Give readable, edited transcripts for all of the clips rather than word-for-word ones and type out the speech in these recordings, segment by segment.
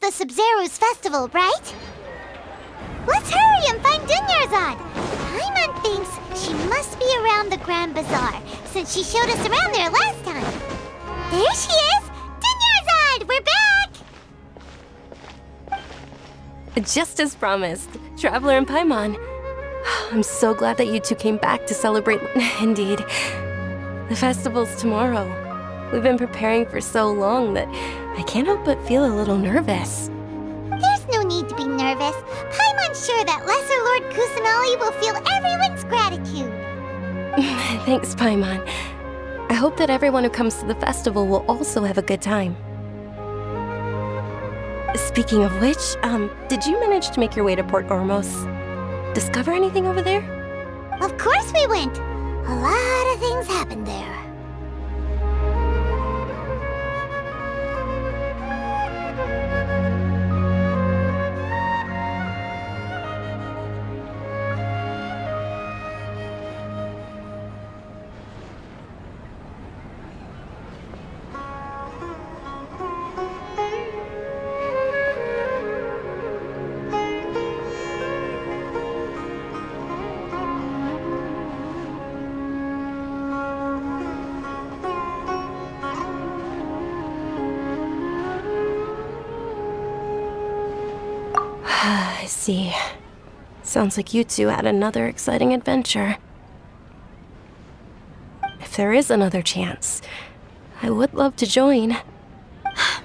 the Sub-Zero's festival, right? Let's hurry and find Dunyarzad! Paimon thinks she must be around the Grand Bazaar, since she showed us around there last time. There she is! Dunyarzad! We're back! Just as promised, Traveler and Paimon. I'm so glad that you two came back to celebrate. Indeed. The festival's tomorrow. We've been preparing for so long that I can't help but feel a little nervous. There's no need to be nervous. Paimon's sure that Lesser Lord Kusanali will feel everyone's gratitude. Thanks, Paimon. I hope that everyone who comes to the festival will also have a good time. Speaking of which, did you manage to make your way to Port Ormos? Discover anything over there? Of course we went. A lot of things happened there. I see. Sounds like you two had another exciting adventure. If there is another chance, I would love to join.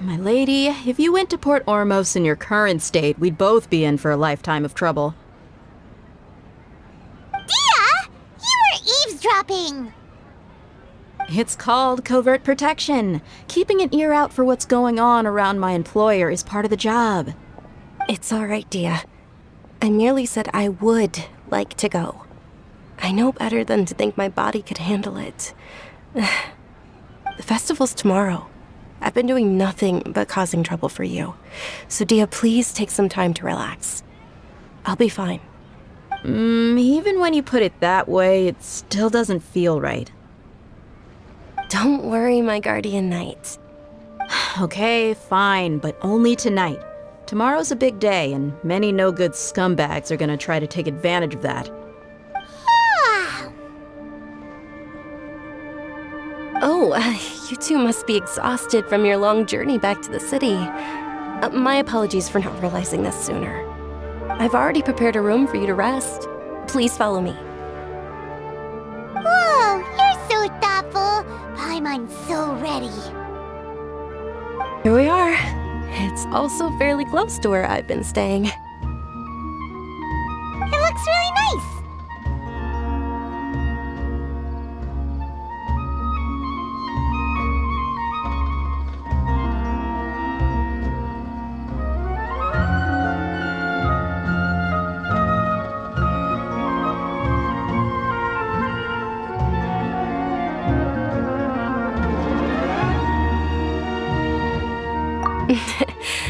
My lady, if you went to Port Ormos in your current state, we'd both be in for a lifetime of trouble. Dia! You were eavesdropping! It's called covert protection. Keeping an ear out for what's going on around my employer is part of the job. It's all right, Dia. I merely said I would like to go. I know better than to think my body could handle it. The festival's tomorrow. I've been doing nothing but causing trouble for you. So, Dia, please take some time to relax. I'll be fine. Even when you put it that way, it still doesn't feel right. Don't worry, my guardian knight. Okay, fine, but only tonight. Tomorrow's a big day, and many no-good scumbags are gonna try to take advantage of that. Oh, you two must be exhausted from your long journey back to the city. My apologies for not realizing this sooner. I've already prepared a room for you to rest. Please follow me. Whoa, you're so thoughtful. Paimon's so ready. Here we are. It's also fairly close to where I've been staying. It looks really nice.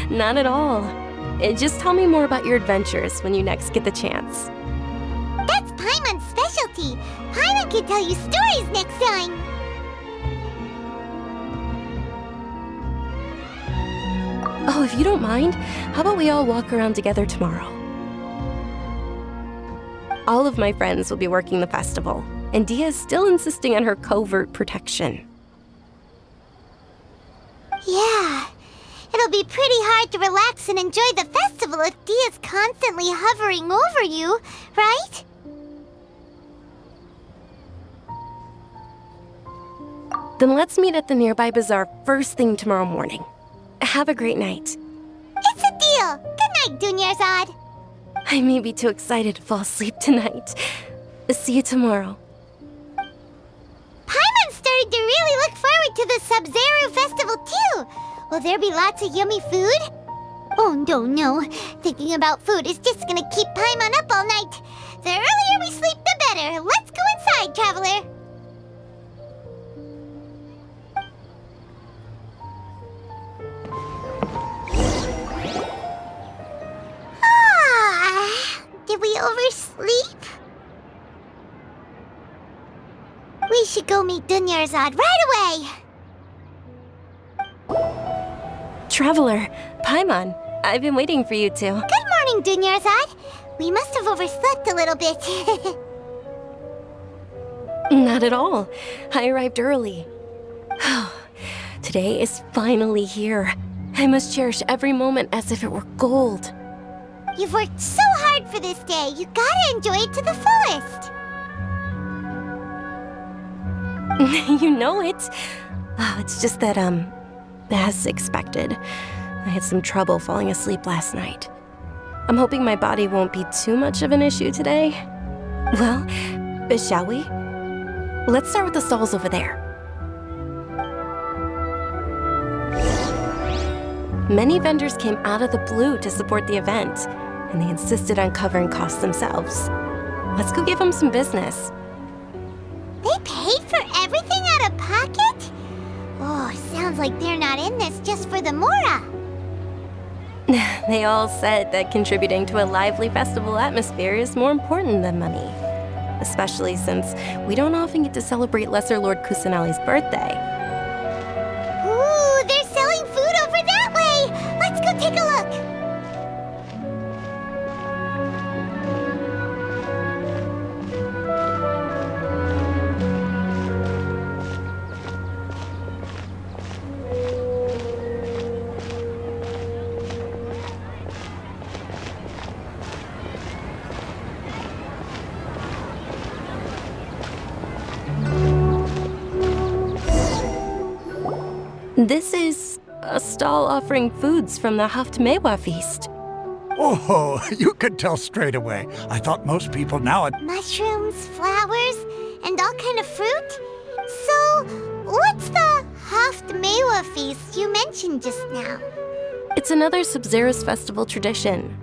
Not at all. Just tell me more about your adventures when you next get the chance. That's Paimon's specialty. Paimon can tell you stories next time. Oh, if you don't mind, how about we all walk around together tomorrow? All of my friends will be working the festival, and Dia is still insisting on her covert protection. Yeah. It'll be pretty hard to relax and enjoy the festival if Dia's constantly hovering over you, right? Then let's meet at the nearby bazaar first thing tomorrow morning. Have a great night. It's a deal. Good night, Dunyarzad. I may be too excited to fall asleep tonight. See you tomorrow. Paimon's starting to really look forward to the Sub-Zero festival too. Will there be lots of yummy food? Oh, no. Thinking about food is just gonna keep Paimon up all night. The earlier we sleep, the better. Let's go inside, Traveler. Did we oversleep? We should go meet Dunyarzad right away. Traveler, Paimon, I've been waiting for you two. Good morning, Dunyarzad. We must have overslept a little bit. Not at all. I arrived early. Today is finally here. I must cherish every moment as if it were gold. You've worked so hard for this day. You gotta enjoy it to the fullest. You know it. Oh, it's just that, as expected, I had some trouble falling asleep last night. I'm hoping my body won't be too much of an issue today. Well, shall we? Let's start with the stalls over there. Many vendors came out of the blue to support the event, and they insisted on covering costs themselves. Let's go give them some business. They paid for everything out of pocket? Oh, sounds like they're not in this just for the Mora. They all said that contributing to a lively festival atmosphere is more important than money. Especially since we don't often get to celebrate Lesser Lord Kusanali's birthday. Ooh, they're selling food over that way! Let's go take a look! This is a stall offering foods from the Haftmewa feast. Oh, you could tell straight away. I thought most people now... Mushrooms, flowers, and all kind of fruit? So, what's the Haftmewa feast you mentioned just now? It's another Sub-Zero's festival tradition.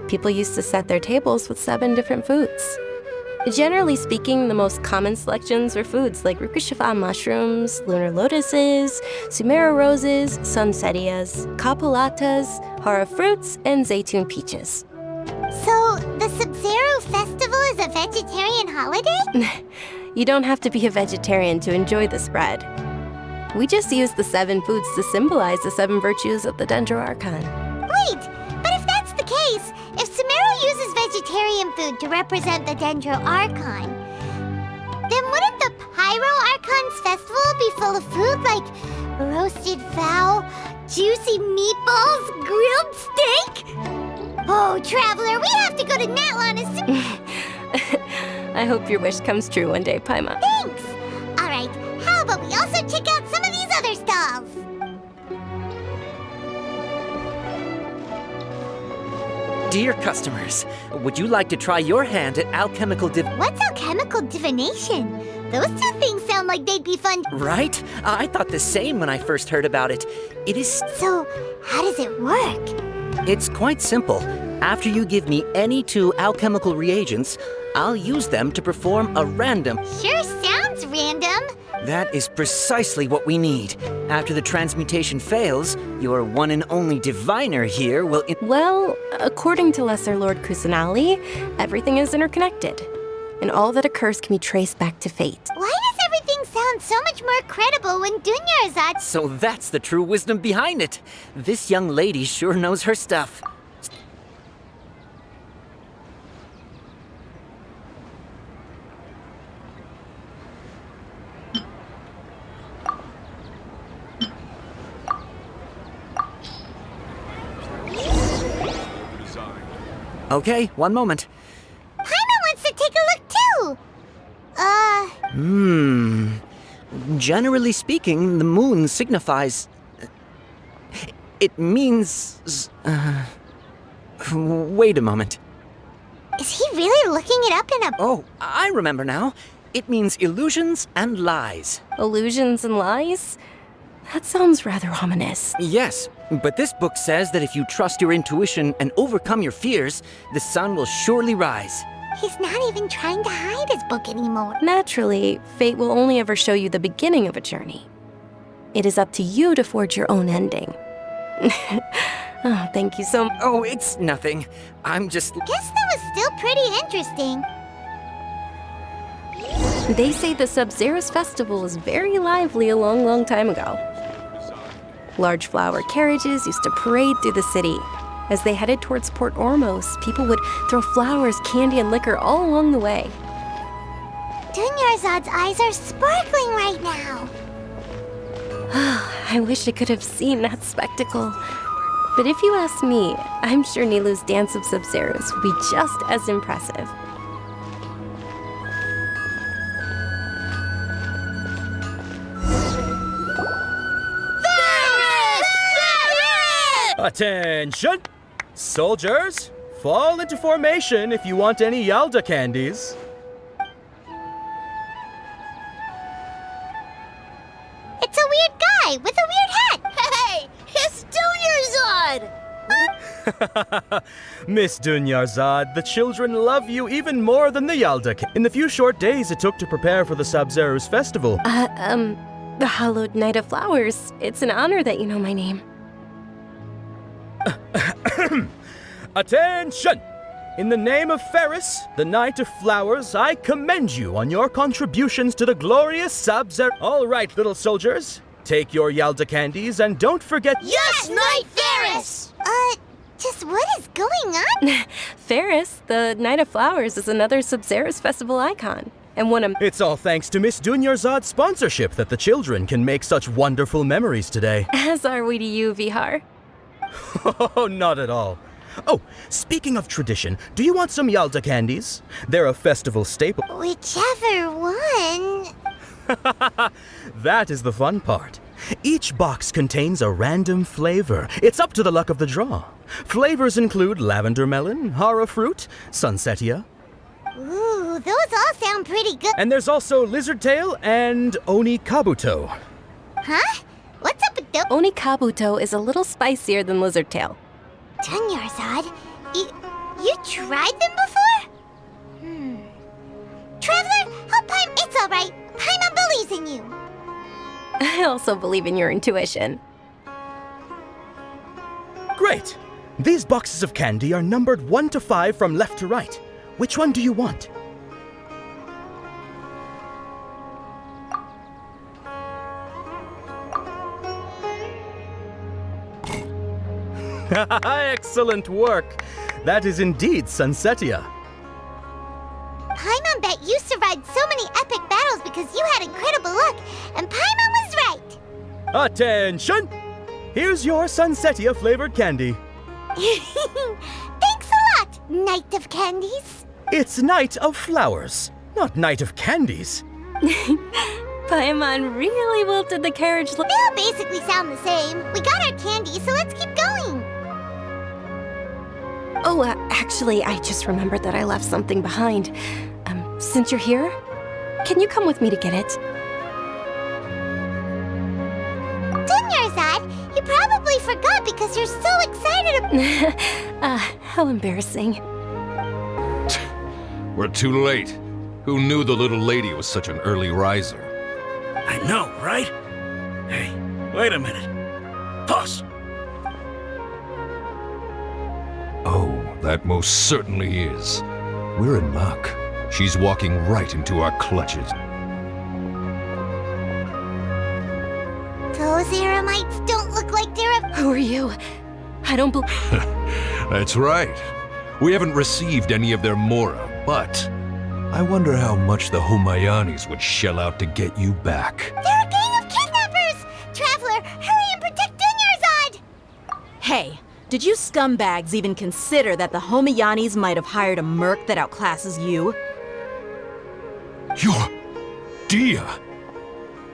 People used to set their tables with 7 different foods. Generally speaking, the most common selections were foods like Rukushifa mushrooms, lunar lotuses, Sumera roses, sunsetias, kapulatas, hara fruits, and zaytun peaches. So, the Sub-Zero festival is a vegetarian holiday? You don't have to be a vegetarian to enjoy the spread. We just use the 7 foods to symbolize the 7 virtues of the Dendro Archon. Wait, but if that's the case, if Sumero uses vegetarian food to represent the Dendro Archon, then wouldn't the Pyro Archon's festival be full of food like roasted fowl, juicy meatballs, grilled steak? Oh, Traveler, we have to go to Natlan as soon... I hope your wish comes true one day, Paima. Thanks! Alright, how about we also check out some of these other stalls? Dear customers, would you like to try your hand at alchemical What's alchemical divination? Those two things sound like they'd be fun. Right? I thought the same when I first heard about it. It is... So, how does it work? It's quite simple. After you give me any 2 alchemical reagents, I'll use them to perform a random... Sure sounds random. That is precisely what we need. After the transmutation fails, your one and only diviner here will... Well, according to Lesser Lord Kusanali, everything is interconnected, and all that occurs can be traced back to fate. Why does everything sound so much more credible when Dunyarzad... So that's the true wisdom behind it. This young lady sure knows her stuff. Okay, one moment. Paima wants to take a look too! Generally speaking, the moon signifies... It means... Wait a moment. Is he really looking it up in a... Oh, I remember now. It means illusions and lies. Illusions and lies? That sounds rather ominous. Yes, but this book says that if you trust your intuition and overcome your fears, the sun will surely rise. He's not even trying to hide his book anymore. Naturally, fate will only ever show you the beginning of a journey. It is up to you to forge your own ending. Oh, thank you so much. Oh, it's nothing. I'm just... Guess that was still pretty interesting. They say the Sub-Zero's festival was very lively a long, long time ago. Large flower carriages used to parade through the city, As they headed towards Port Ormos, people would throw flowers, candy, and liquor all along the way. Dunyarzad's eyes are sparkling right now. I wish I could have seen that spectacle. But if you ask me, I'm sure Nilu's dance of Sub-Zeros will be just as impressive. Attention! Soldiers, fall into formation if you want any Yalda candies. It's a weird guy with a weird hat. Hey, it's Dunyarzad! Miss Dunyarzad, the children love you even more than the Yalda. In the few short days it took to prepare for the Sub-Zero's festival. The Hallowed Night of Flowers. It's an honor that you know my name. Attention! In the name of Ferris, the Knight of Flowers, I commend you on your contributions to the glorious Sub-Zero. All right, little soldiers, take your Yalda candies and don't forget. Yes, Knight Ferris! Just what is going on? Ferris, the Night of Flowers, is another Sub-Zero's festival icon. And one of... It's all thanks to Miss Dunyarzad's sponsorship that the children can make such wonderful memories today. As are we to you, Vihar. Oh, not at all. Oh, speaking of tradition, do you want some Yalda candies? They're a festival staple. Whichever one. That is the fun part. Each box contains a random flavor. It's up to the luck of the draw. Flavors include lavender melon, hara fruit, sunsetia. Ooh, those all sound pretty good. And there's also lizard tail and oni kabuto. Huh? What's up with those? Oni Kabuto is a little spicier than Lizard Tail. Dunyarzad, you tried them before? Traveler, help Paimon. It's all right. Paimon believes in you. I also believe in your intuition. Great! These boxes of candy are numbered 1 to 5 from left to right. Which one do you want? Excellent work! That is indeed Sunsetia. Paimon bet you survived so many epic battles because you had incredible luck, and Paimon was right. Attention! Here's your Sunsetia flavored candy. Thanks a lot, Knight of Candies. It's Night of Flowers, not Night of Candies. Paimon really wilted the carriage. They all basically sound the same. We got our candy, so let's keep going. Oh, actually, I just remembered that I left something behind. Since you're here, can you come with me to get it? Dunyarzad, you probably forgot because you're so excited. How embarrassing. We're too late. Who knew the little lady was such an early riser? I know, right? Hey, wait a minute. Pause. Oh, that most certainly is. We're in luck. She's walking right into our clutches. Those Eremites don't look like they're a... Who are you? I don't believe... That's right. We haven't received any of their mora, but I wonder how much the Humayanis would shell out to get you back. They're a gang of kidnappers! Traveler, hurry and protect Dunyarzad! Hey, did you scumbags even consider that the Homayanis might have hired a merc that outclasses you? You're... Dia!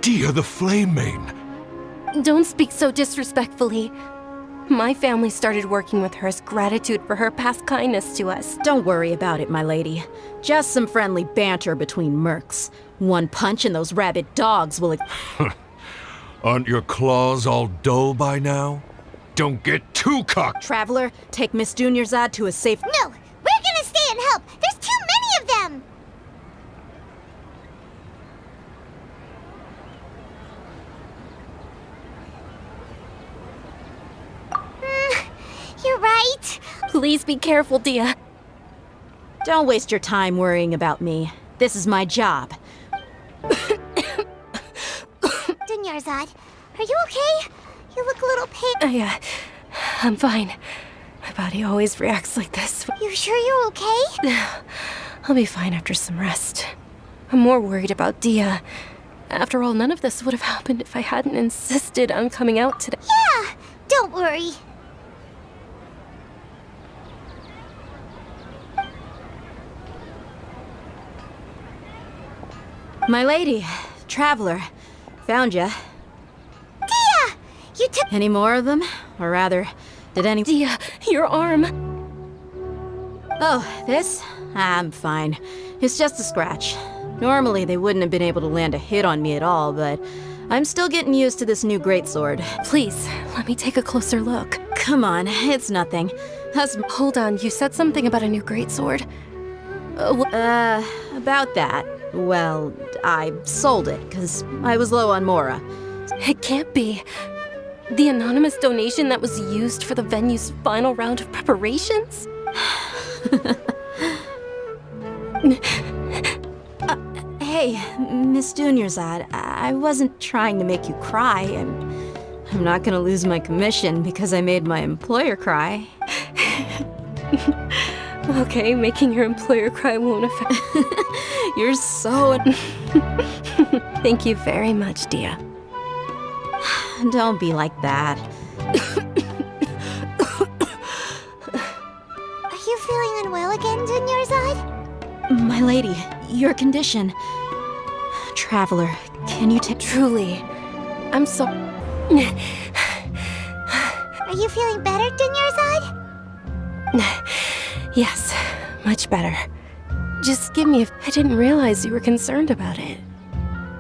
Dia the Flame Main! Don't speak so disrespectfully. My family started working with her as gratitude for her past kindness to us. Don't worry about it, my lady. Just some friendly banter between mercs. One punch and those rabid dogs will... Aren't your claws all dull by now? Don't get too cocked! Traveler, take Miss Dunyarzad to a safe... No, we're gonna stay and help. There's too many of them. You're right. Please be careful, Dia. Don't waste your time worrying about me. This is my job. Dunyarzad, are you okay? You look a little pale. I'm fine. My body always reacts like this. You sure you're okay? I'll be fine after some rest. I'm more worried about Dia. After all, none of this would have happened if I hadn't insisted on coming out today. Yeah, don't worry. My lady, traveler, found ya. Dia! You took. Any more of them? Or rather, did any— Dia, your arm. Oh, this? I'm fine. It's just a scratch. Normally, they wouldn't have been able to land a hit on me at all, but I'm still getting used to this new greatsword. Please, let me take a closer look. Come on, it's nothing. Hold on, you said something about a new greatsword. About that. Well, I sold it, because I was low on Mora. It can't be. The anonymous donation that was used for the venue's final round of preparations? Hey, Miss Dunyarzad, I wasn't trying to make you cry. I'm not gonna lose my commission because I made my employer cry. Okay, making your employer cry won't affect. You're so— Thank you very much, Dia. Don't be like that. Are you feeling unwell again, Dunyarzad? My lady, your condition. Traveler, can you take— Truly, I'm so. Are you feeling better, Dunyarzad? Yes, much better. Just give me I didn't realize you were concerned about it.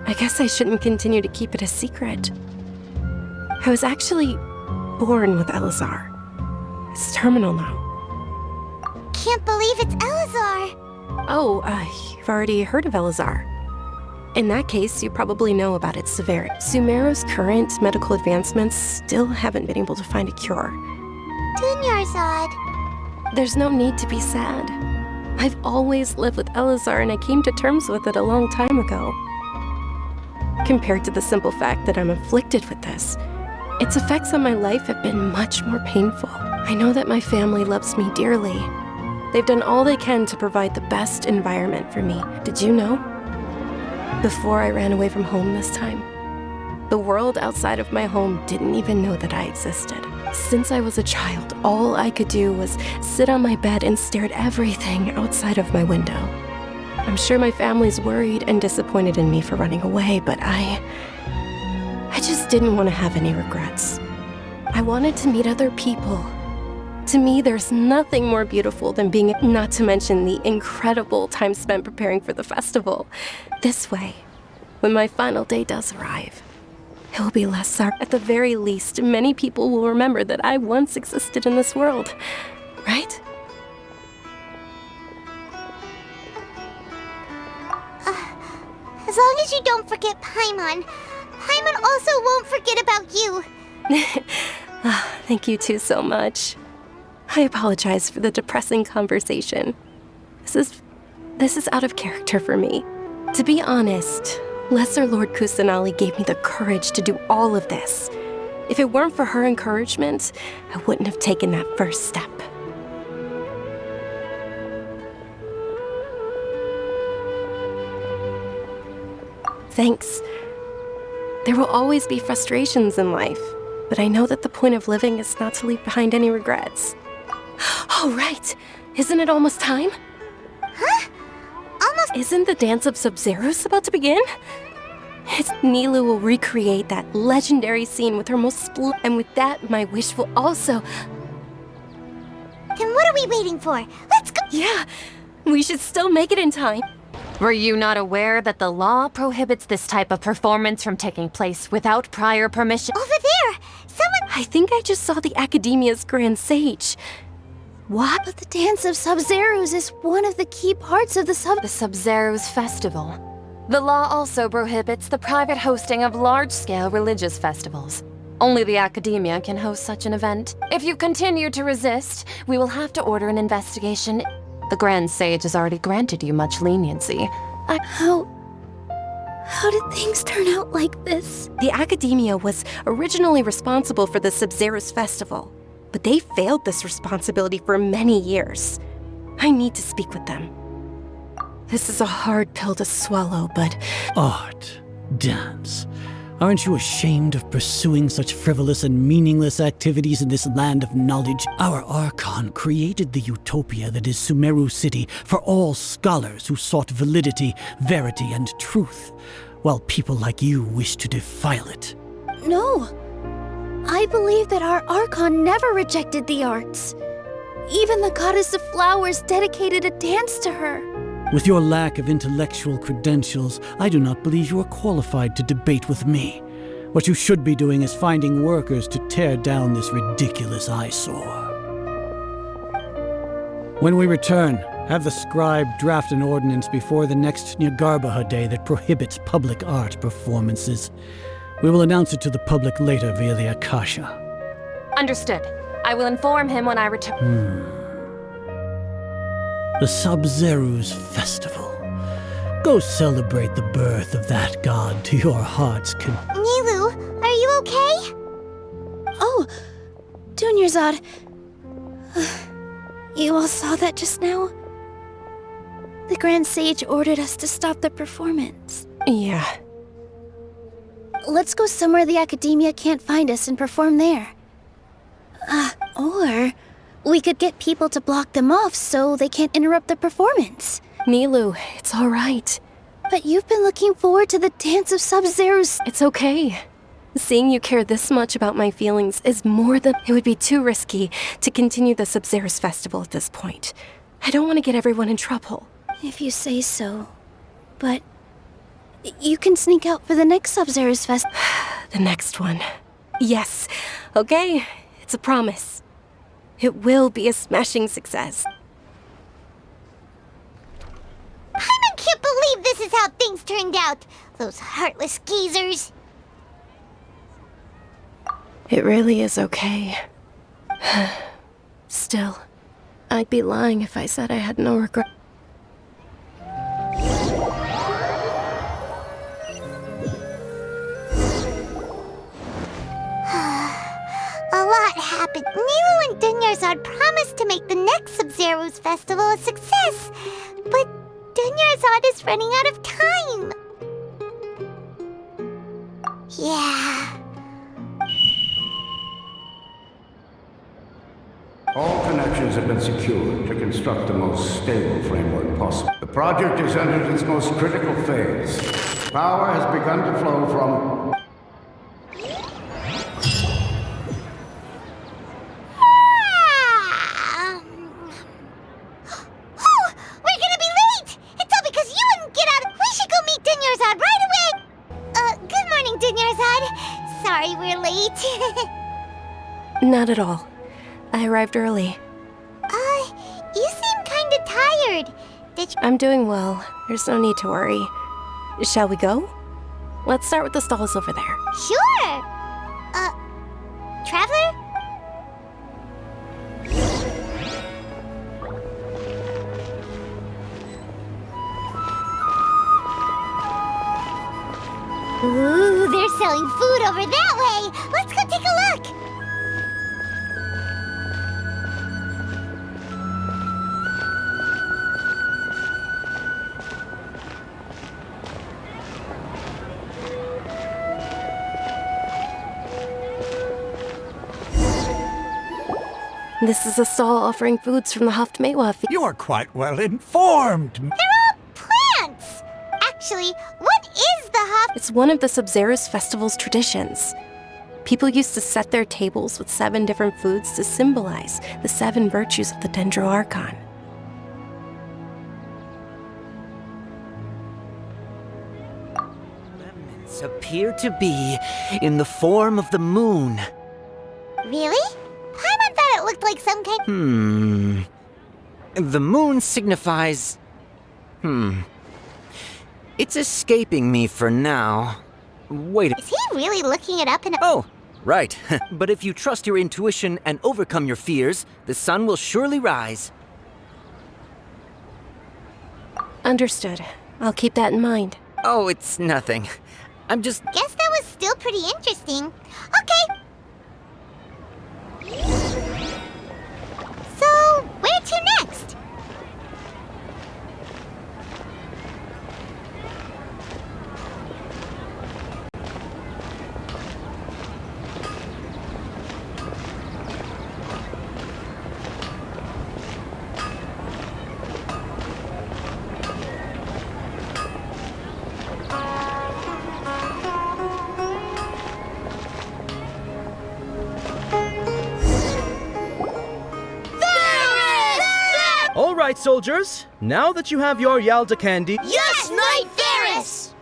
I guess I shouldn't continue to keep it a secret. I was actually born with Elazar. It's terminal now. Can't believe it's Elazar. Oh, you've already heard of Elazar. In that case, you probably know about its severity. Sumeru's current medical advancements still haven't been able to find a cure. Dunyarzad. There's no need to be sad. I've always lived with Elazar, and I came to terms with it a long time ago. Compared to the simple fact that I'm afflicted with this, its effects on my life have been much more painful. I know that my family loves me dearly. They've done all they can to provide the best environment for me. Did you know? Before I ran away from home this time, the world outside of my home didn't even know that I existed. Since I was a child, all I could do was sit on my bed and stare at everything outside of my window. I'm sure my family's worried and disappointed in me for running away, but I just didn't want to have any regrets. I wanted to meet other people. To me, there's nothing more beautiful than being, not to mention the incredible time spent preparing for the festival. This way, when my final day does arrive, it will be less sorrow. At the very least, many people will remember that I once existed in this world, right? As long as you don't forget Paimon. Paimon also won't forget about you. Thank you two so much. I apologize for the depressing conversation. This is out of character for me. To be honest, Lesser Lord Kusanali gave me the courage to do all of this. If it weren't for her encouragement, I wouldn't have taken that first step. Thanks. There will always be frustrations in life, but I know that the point of living is not to leave behind any regrets. Oh, right! Isn't it almost time? Huh? Almost. Isn't the dance of Sub-Zeros about to begin? Nilu will recreate that legendary scene with her most and with that, my wish will also. Then what are we waiting for? Let's go. Yeah, we should still make it in time. Were you not aware that the law prohibits this type of performance from taking place without prior permission? Over there! Someone. I think I just saw the Academia's Grand Sage. What? But the Dance of Sub-Zeros is one of the key parts of the Sub-Zeros Festival. The law also prohibits the private hosting of large-scale religious festivals. Only the Academia can host such an event. If you continue to resist, we will have to order an investigation. The Grand Sage has already granted you much leniency. How did things turn out like this? The Academia was originally responsible for the Sub-Zeros Festival. but they failed this responsibility for many years. I need to speak with them. This is a hard pill to swallow, but Art, dance. Aren't you ashamed of pursuing such frivolous and meaningless activities in this land of knowledge? Our Archon created the utopia that is Sumeru City for all scholars who sought validity, verity, and truth, while people like you wish to defile it. No. I believe that our Archon never rejected the arts. Even the goddess of flowers dedicated a dance to her. With your lack of intellectual credentials, I do not believe you are qualified to debate with me. What you should be doing is finding workers to tear down this ridiculous eyesore. When we return, have the scribe draft an ordinance before the next Nyargarbaha Day that prohibits public art performances. We will announce it to the public later via the Akasha. Understood. I will inform him when I return. The Sub-Zeru's festival. Go celebrate the birth of that god to your heart's Nilu, are you okay? Oh, Dunyarzad. You all saw that just now? The Grand Sage ordered us to stop the performance. yeah. Let's go somewhere the Academia can't find us and perform there. Or we could get people to block them off so they can't interrupt the performance. Nilu, it's all right. But you've been looking forward to the dance of Sub-Zeru's. It's okay. Seeing you care this much about my feelings is more than... It would be too risky to continue the Sub-Zeru's festival at this point. I don't want to get everyone in trouble. If you say so. But you can sneak out for the next Sub-Zeru's festival. The next one. Yes. Okay. It's a promise. It will be a smashing success. I can't believe this is how things turned out. Those heartless geezers. It really is okay. Still, I'd be lying if I said I had no regret. A lot happened. Nilu and Dunyarzad promised to make the next Sub-Zeru's festival a success, but Dunyarzad is running out of time. Yeah. All connections have been secured to construct the most stable framework possible. The project has entered its most critical phase. Power has begun to flow from... Oh, we're gonna be late! It's all because you wouldn't get out. We should go meet Dunyarzad right away! Good morning, Dunyarzad. Sorry we're late. Not at all. I arrived early. You seem kinda tired. Did you... I'm doing well. There's no need to worry. Shall we go? Let's start with the stalls over there. Sure! Traveler? Ooh, they're selling food over that way! Let's go take a look! This is a stall offering foods from the Haftmewa. You are quite well informed. They're all plants! Actually, what is the Haft... It's one of the Sub-Zeru's festival's traditions. People used to set their tables with 7 different foods to symbolize the 7 virtues of the Dendro Archon. Remnants appear to be in the form of the moon. Really? Paimon thought it looked like some kind... The moon signifies... It's escaping me for now. Wait. Is he really looking it up in a... Oh, right. But if you trust your intuition and overcome your fears, the sun will surely rise. Understood. I'll keep that in mind. Oh, it's nothing. I'm just... Guess that was still pretty interesting. Okay. right, soldiers. Now that you have your Yalda candy... Yes, Knight Ferris!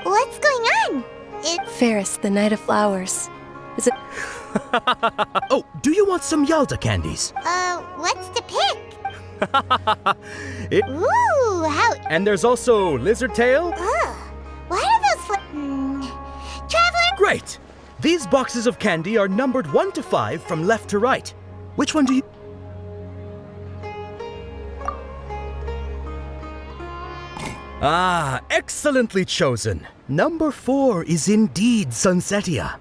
What's going on? Ferris, the Knight of Flowers. Is it... Oh, do you want some Yalda candies? What's to pick? It... Ooh, how... And there's also Lizard Tail. Ugh, what are those Traveler? Great! These boxes of candy are numbered 1 to 5 from left to right. Which one do you... Ah, excellently chosen. Number 4 is indeed Sunsetia.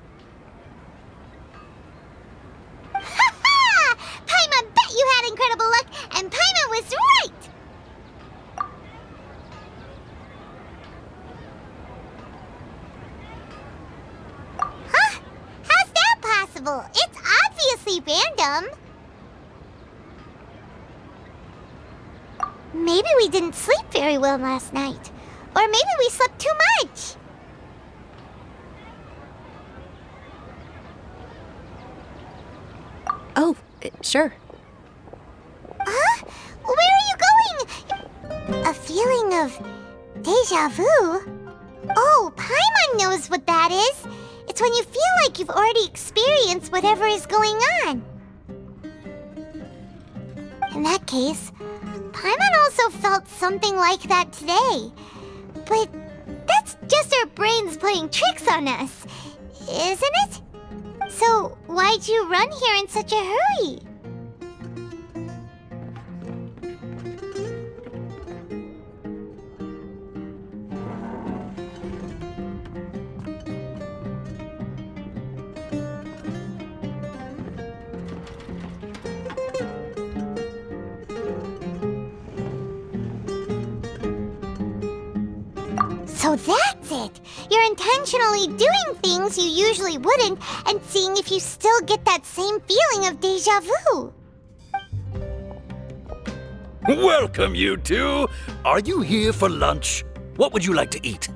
Ha-ha! Paimon bet you had incredible luck, and Paimon was right! Huh? How's that possible? It's obviously random. Maybe we didn't sleep very well last night. Or maybe we slept too much. Oh, sure. Huh? Where are you going? A feeling of deja vu? Oh, Paimon knows what that is. It's when you feel like you've already experienced whatever is going on. In that case, Paimon also felt something like that today. But that's just our brains playing tricks on us, isn't it? So why'd you run here in such a hurry? So that's it! You're intentionally doing things you usually wouldn't and seeing if you still get that same feeling of deja vu. Welcome, you two! Are you here for lunch? What would you like to eat?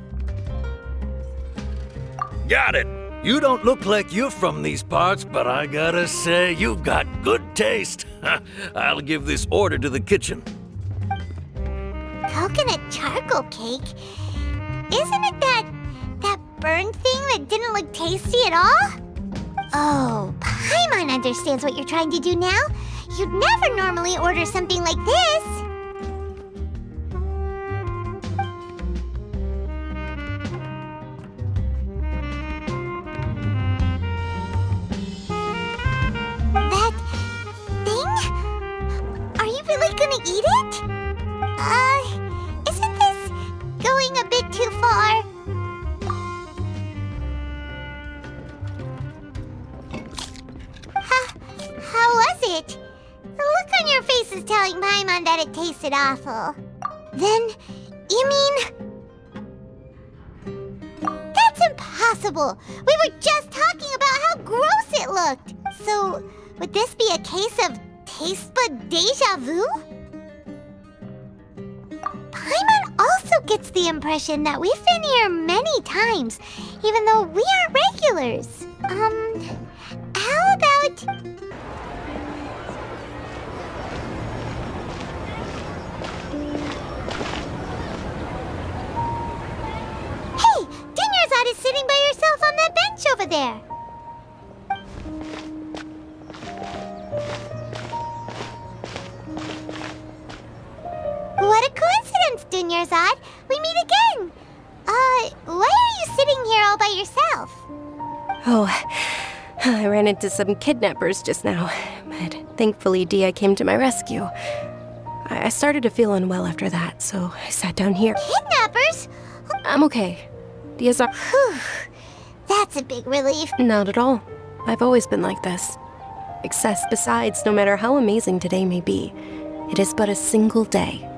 Got it! You don't look like you're from these parts, but I gotta say, you've got good taste. I'll give this order to the kitchen. Coconut charcoal cake? Isn't it that burned thing that didn't look tasty at all? Oh, Paimon understands what you're trying to do now. You'd never normally order something like this. That thing? Are you really gonna eat it? Isn't this going a bit too far? How was it? The look on your face is telling Paimon that it tasted awful. Then, you mean... That's impossible! We were just talking about how gross it looked! So, would this be a case of taste bud deja vu? Paimon also gets the impression that we've been here many times, even though we aren't regulars. How about... Hey! Dinnersad is sitting by herself on that bench over there. What a coincidence, Dinnersad. We meet again. Why are you sitting here all by yourself? Oh, I ran into some kidnappers just now, but thankfully Dia came to my rescue. I started to feel unwell after that, so I sat down here. Kidnappers? I'm okay. Dia's are... Whew. That's a big relief. Not at all. I've always been like this. Besides, no matter how amazing today may be, it is but a single day.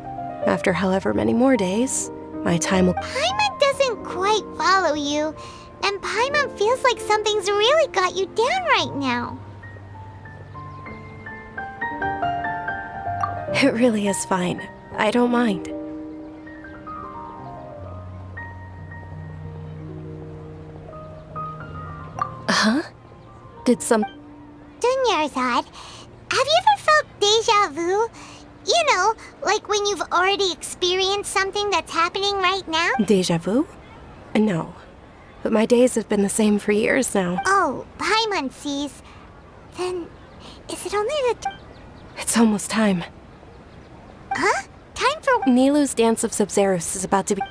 After however many more days, my time will... Paimon doesn't quite follow you, and Paimon feels like something's really got you down right now. It really is fine. I don't mind. Huh? Did some... Dunyarzad, have you ever felt deja vu? You know, like when you've already experienced something that's happening right now? Deja vu? No. But my days have been the same for years now. Oh, Paimon sees. Then, is it only the... It's almost time. Huh? Time for... Nilu's Dance of Sub-Zeros is about to be...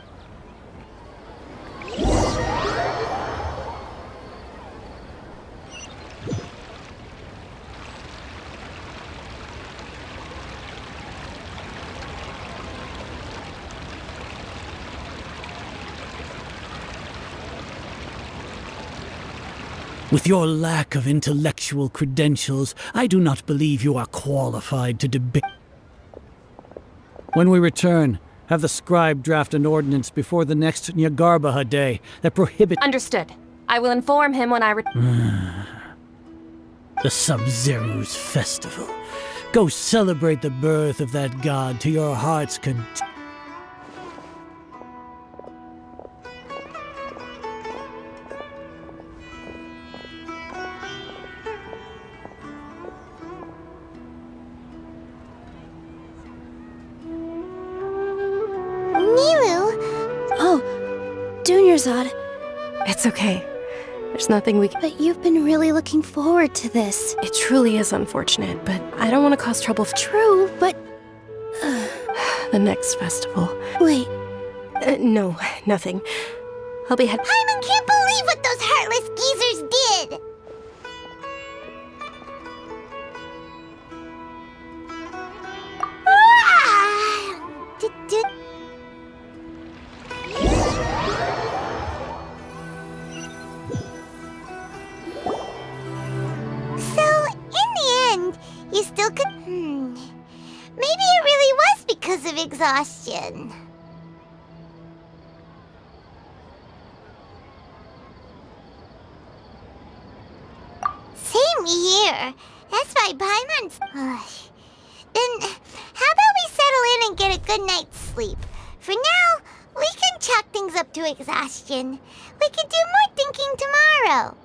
With your lack of intellectual credentials, I do not believe you are qualified to debate. When we return, have the scribe draft an ordinance before the next Nyagarbaha day that prohibits... Understood. I will inform him when I The Sub-Zero's festival. Go celebrate the birth of that god to your heart's content. Zod. It's okay. There's nothing we can... But you've been really looking forward to this. It truly is unfortunate, but I don't want to cause trouble. True, but... The next festival. Wait. No, nothing. I'll be Paimon can't believe what those heartless geezers did! Maybe it really was because of exhaustion. Same here. That's why Paimon's... Then, how about we settle in and get a good night's sleep? For now, we can chalk things up to exhaustion. We can do more thinking tomorrow.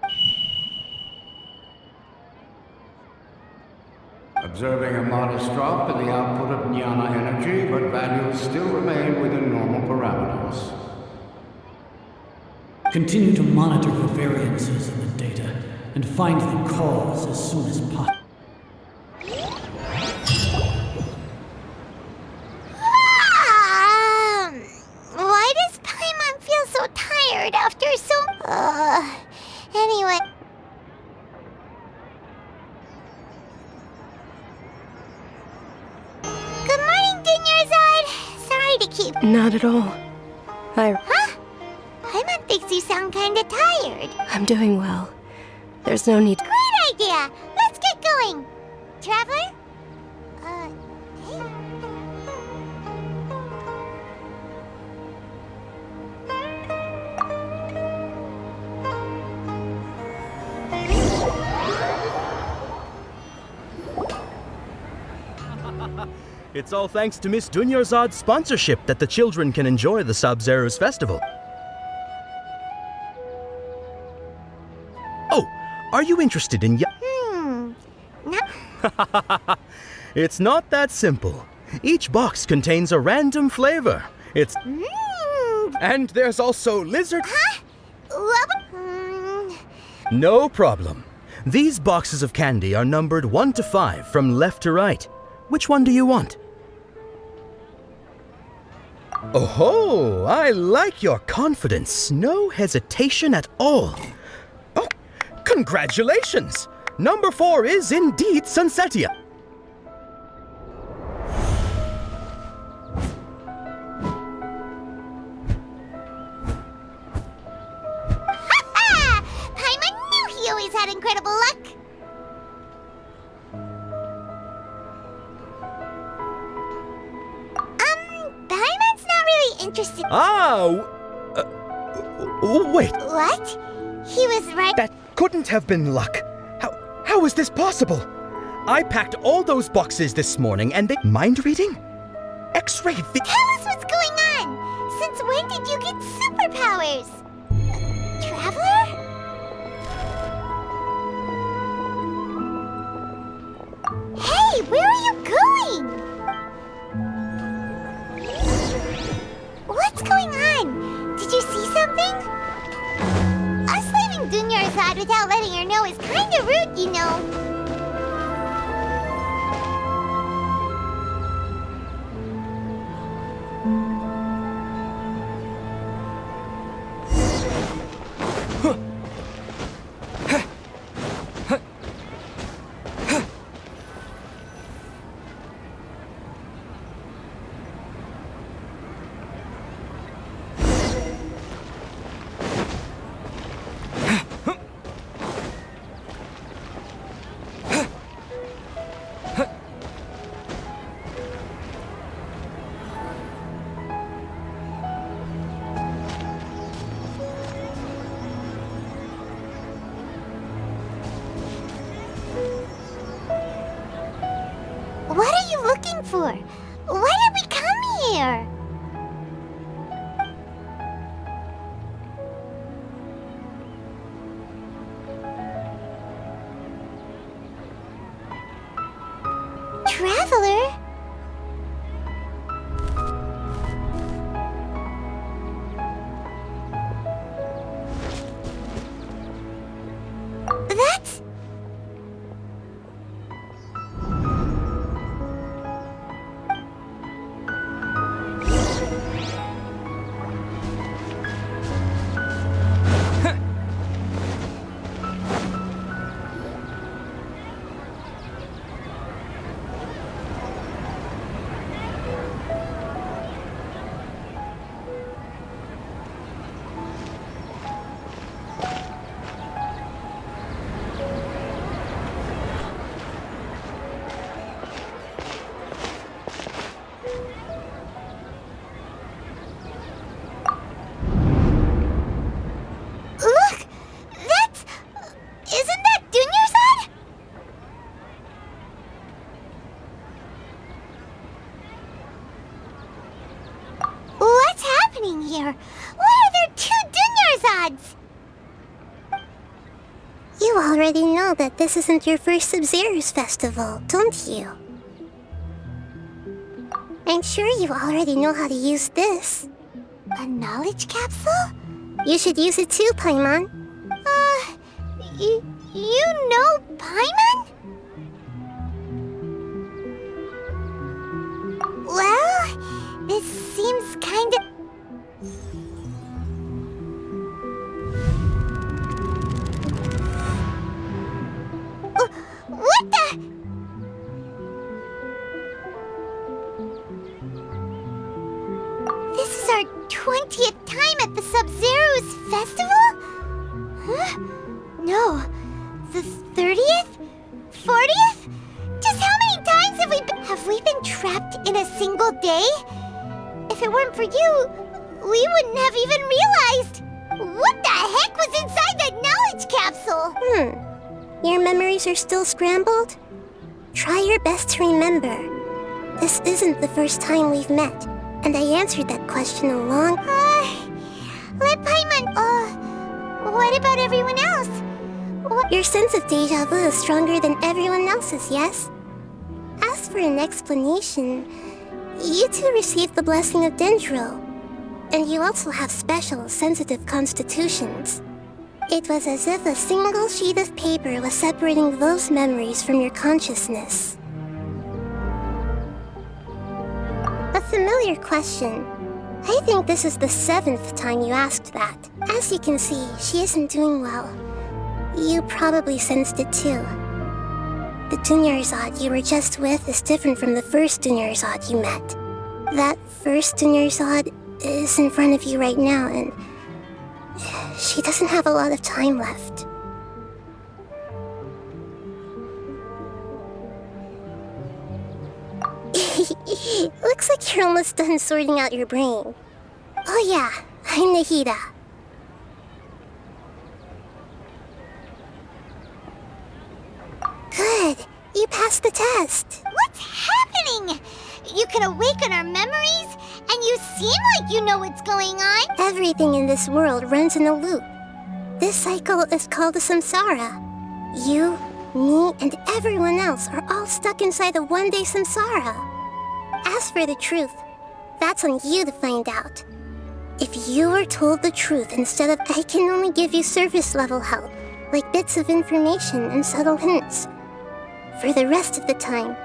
Observing a modest drop in the output of Jnana energy, but values still remain within normal parameters. Continue to monitor the variances in the data and find the cause as soon as possible. Why does Paimon feel so tired after so... Anyway... Good morning, Dinyarzad. Sorry to keep... Not at all. Huh? Paimon thinks you sound kinda tired. I'm doing well. There's no need... Great idea! Let's get going! Traveler? Hey? It's all thanks to Miss Dunyarzad's sponsorship that the children can enjoy the Sub-Zero's festival. Oh, are you interested in No. It's not that simple. Each box contains a random flavor. It's... And there's also lizard... Huh? No problem. These boxes of candy are numbered 1 to 5 from left to right. Which one do you want? Oh, I like your confidence. No hesitation at all. Oh, congratulations! Number 4 is indeed Sunsetia. Paimon knew he always had incredible luck. Paimon's not really interested. Wait. What? He was right. That couldn't have been luck. How is this possible? I packed all those boxes this morning and they... Mind reading? X-ray... Tell us what's going on! Since when did you get superpowers? Traveler? Hey, where are you Dunyarzad without letting her know is kinda rude, you know. What are you looking for? Why did we come here? Traveler? That's... Look! That's... Isn't that Dunyarzad? What's happening here? Why are there two Dunyarzads? You already know that this isn't your first Sub-Zero's festival, don't you? I'm sure you already know how to use this. A knowledge capsule? You should use it too, Paimon. You know Paimon? Well, this seems kinda... What the... This is our 20th time at the Sub-Zero's festival? Huh? No. The 30th? 40th? Just how many times have we been trapped in a single day? If it weren't for you, we wouldn't have even realized. What the heck was inside that knowledge capsule? Your memories are still scrambled? Try your best to remember. This isn't the first time we've met, and I answered that question a long... Let Paimon... what about everyone else? Your sense of deja vu is stronger than everyone else's, yes? As for an explanation, you two received the blessing of Dendro, and you also have special, sensitive constitutions. It was as if a single sheet of paper was separating those memories from your consciousness. A familiar question. I think this is the 7th time you asked that. As you can see, she isn't doing well. You probably sensed it too. The Dunyarzad you were just with is different from the first Dunyarzad you met. That first Dunyarzad is in front of you right now, and she doesn't have a lot of time left. Looks like you're almost done sorting out your brain. Oh yeah, I'm Nahida. Good. You passed the test. What's happening? You can awaken our memories, and you seem like you know what's going on. Everything in this world runs in a loop. This cycle is called a samsara. You, me, and everyone else are all stuck inside a one-day samsara. As for the truth, that's on you to find out. If you were told the truth instead of I can only give you surface level help, like bits of information and subtle hints, for the rest of the time.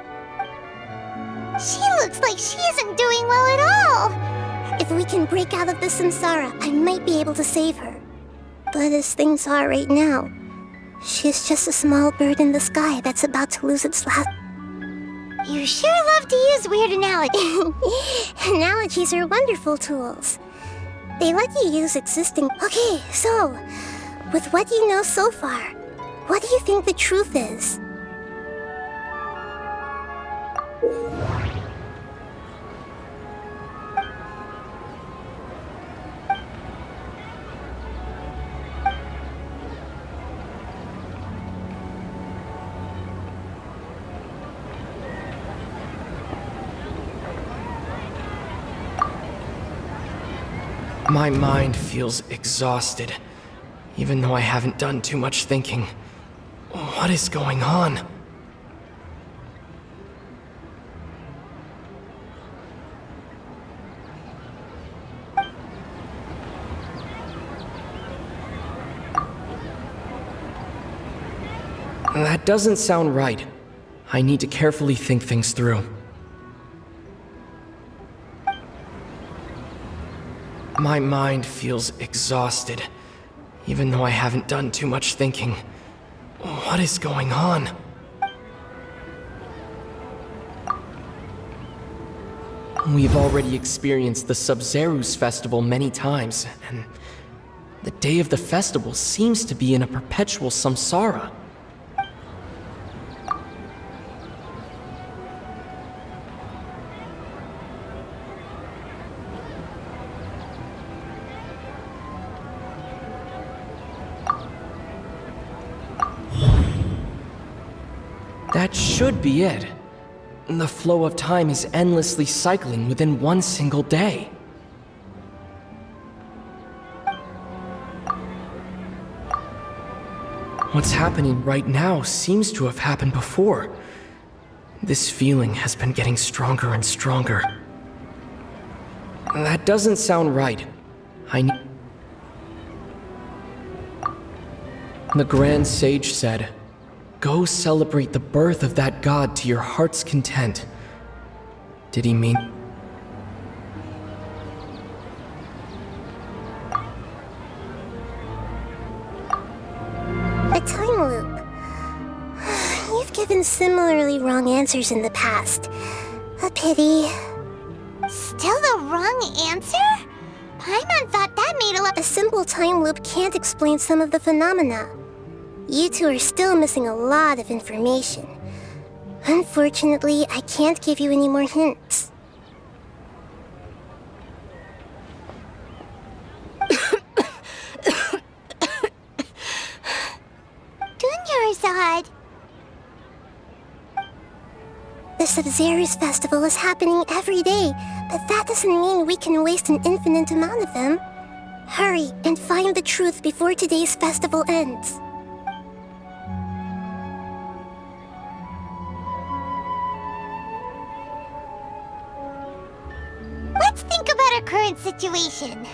She looks like she isn't doing well at all. If we can break out of the samsara, I might be able to save her. But as things are right now, she's just a small bird in the sky that's about to lose its last... You sure love to use weird analogies. Analogies are wonderful tools. They let you use existing... Okay, so, with what you know so far, what do you think the truth is? My mind feels exhausted, even though I haven't done too much thinking. What is going on? That doesn't sound right. I need to carefully think things through. My mind feels exhausted, even though I haven't done too much thinking. What is going on? We've already experienced the Sub-Zeru's festival many times, and the day of the festival seems to be in a perpetual samsara. That should be it. The flow of time is endlessly cycling within one single day. What's happening right now seems to have happened before. This feeling has been getting stronger and stronger. That doesn't sound right. The Grand Sage said, "Go celebrate the birth of that god to your heart's content." Did he mean... A time loop. You've given similarly wrong answers in the past. A pity. Still the wrong answer? Paimon thought that made a lot... A simple time loop can't explain some of the phenomena. You two are still missing a lot of information. Unfortunately, I can't give you any more hints. Dunyarzad! The Sub-Zeru's festival is happening every day, but that doesn't mean we can waste an infinite amount of them. Hurry and find the truth before today's festival ends. Let's think about our current situation.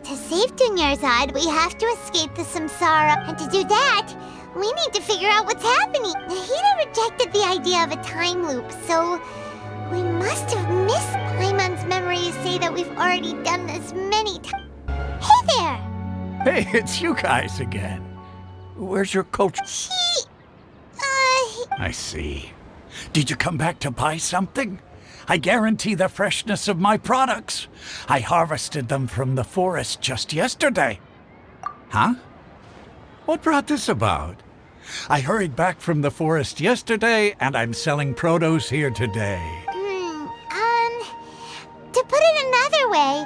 To save Dunyarzad, we have to escape the samsara, and to do that, we need to figure out what's happening. Nahida rejected the idea of a time loop, so we must have missed Paimon's memory to say that we've already done this many times. Hey there! Hey, it's you guys again. Where's your coach? I see. Did you come back to buy something? I guarantee the freshness of my products. I harvested them from the forest just yesterday. Huh? What brought this about? I hurried back from the forest yesterday, and I'm selling produce here today. To put it another way,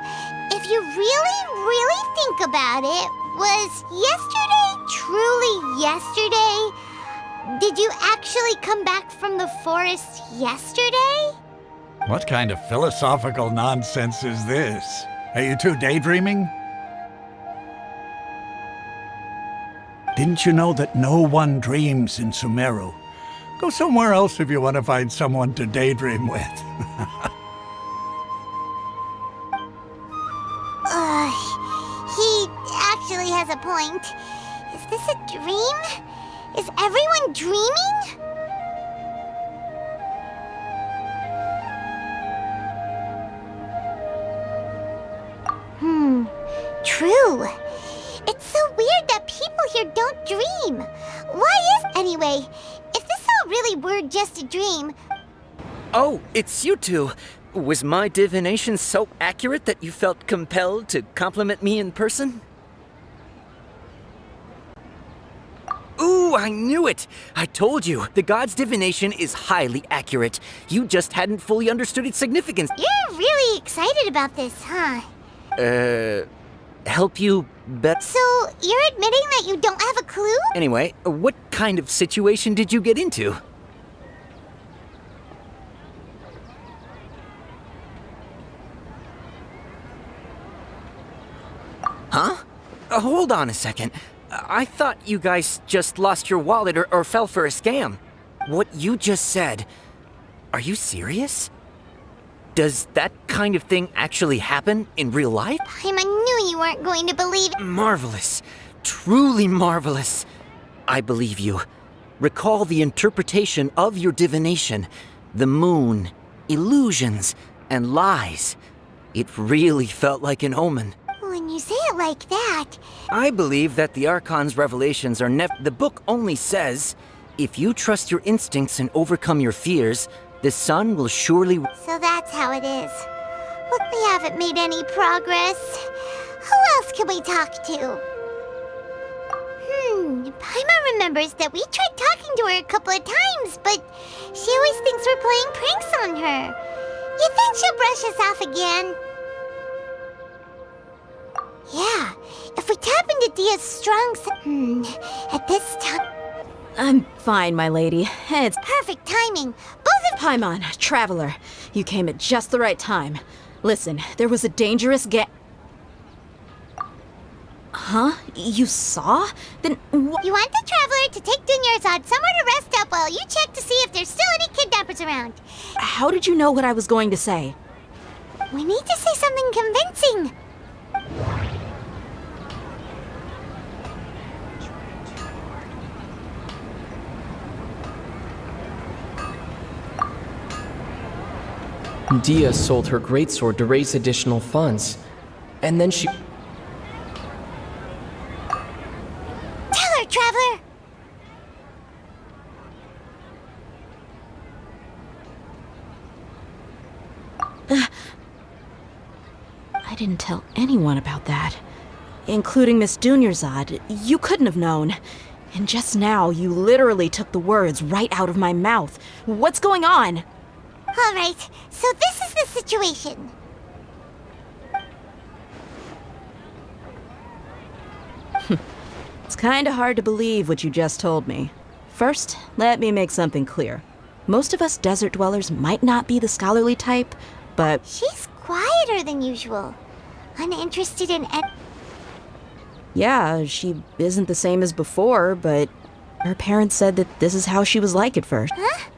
if you really think about it, was yesterday truly yesterday? Did you actually come back from the forest yesterday? What kind of philosophical nonsense is this? Are you two daydreaming? Didn't you know that no one dreams in Sumeru? Go somewhere else if you want to find someone to daydream with. dream? Is everyone dreaming? True. It's so weird that people here don't dream. Why is... Anyway, if this all really were just a dream... Oh, it's you two. Was my divination so accurate that you felt compelled to compliment me in person? Ooh, I knew it! I told you, the god's divination is highly accurate. You just hadn't fully understood its significance. You're really excited about this, huh? Help you bet? So, you're admitting that you don't have a clue? Anyway, what kind of situation did you get into? Huh? Hold on a second. I thought you guys just lost your wallet or fell for a scam. What you just said, are you serious? Does that kind of thing actually happen in real life? I knew you weren't going to believe it. Marvelous. Truly marvelous. I believe you. Recall the interpretation of your divination. The moon, illusions, and lies. It really felt like an omen. When you say it like that... I believe that the Archon's revelations are never... The book only says, if you trust your instincts and overcome your fears, the sun will surely... So that's how it is. Look, we haven't made any progress. Who else can we talk to? Paimon remembers that we tried talking to her a couple of times, but she always thinks we're playing pranks on her. You think she'll brush us off again? Yeah, if we tap into Dia's strong at this time... I'm fine, my lady. It's perfect timing. Both of... Paimon, Traveler, you came at just the right time. Listen, there was a dangerous Huh? You saw? Then You want the Traveler to take Dunyarzad somewhere to rest up while you check to see if there's still any kidnappers around. How did you know what I was going to say? We need to say something convincing. Dia sold her greatsword to raise additional funds. And then she... Tell her, Traveler! I didn't tell anyone about that. Including Miss Dunyarzad. You couldn't have known. And just now, you literally took the words right out of my mouth. What's going on? All right, so this is the situation. It's kinda hard to believe what you just told me. First, let me make something clear. Most of us desert dwellers might not be the scholarly type, but... She's quieter than usual. Uninterested in... Yeah, she isn't the same as before, but... Her parents said that this is how she was like at first. Huh?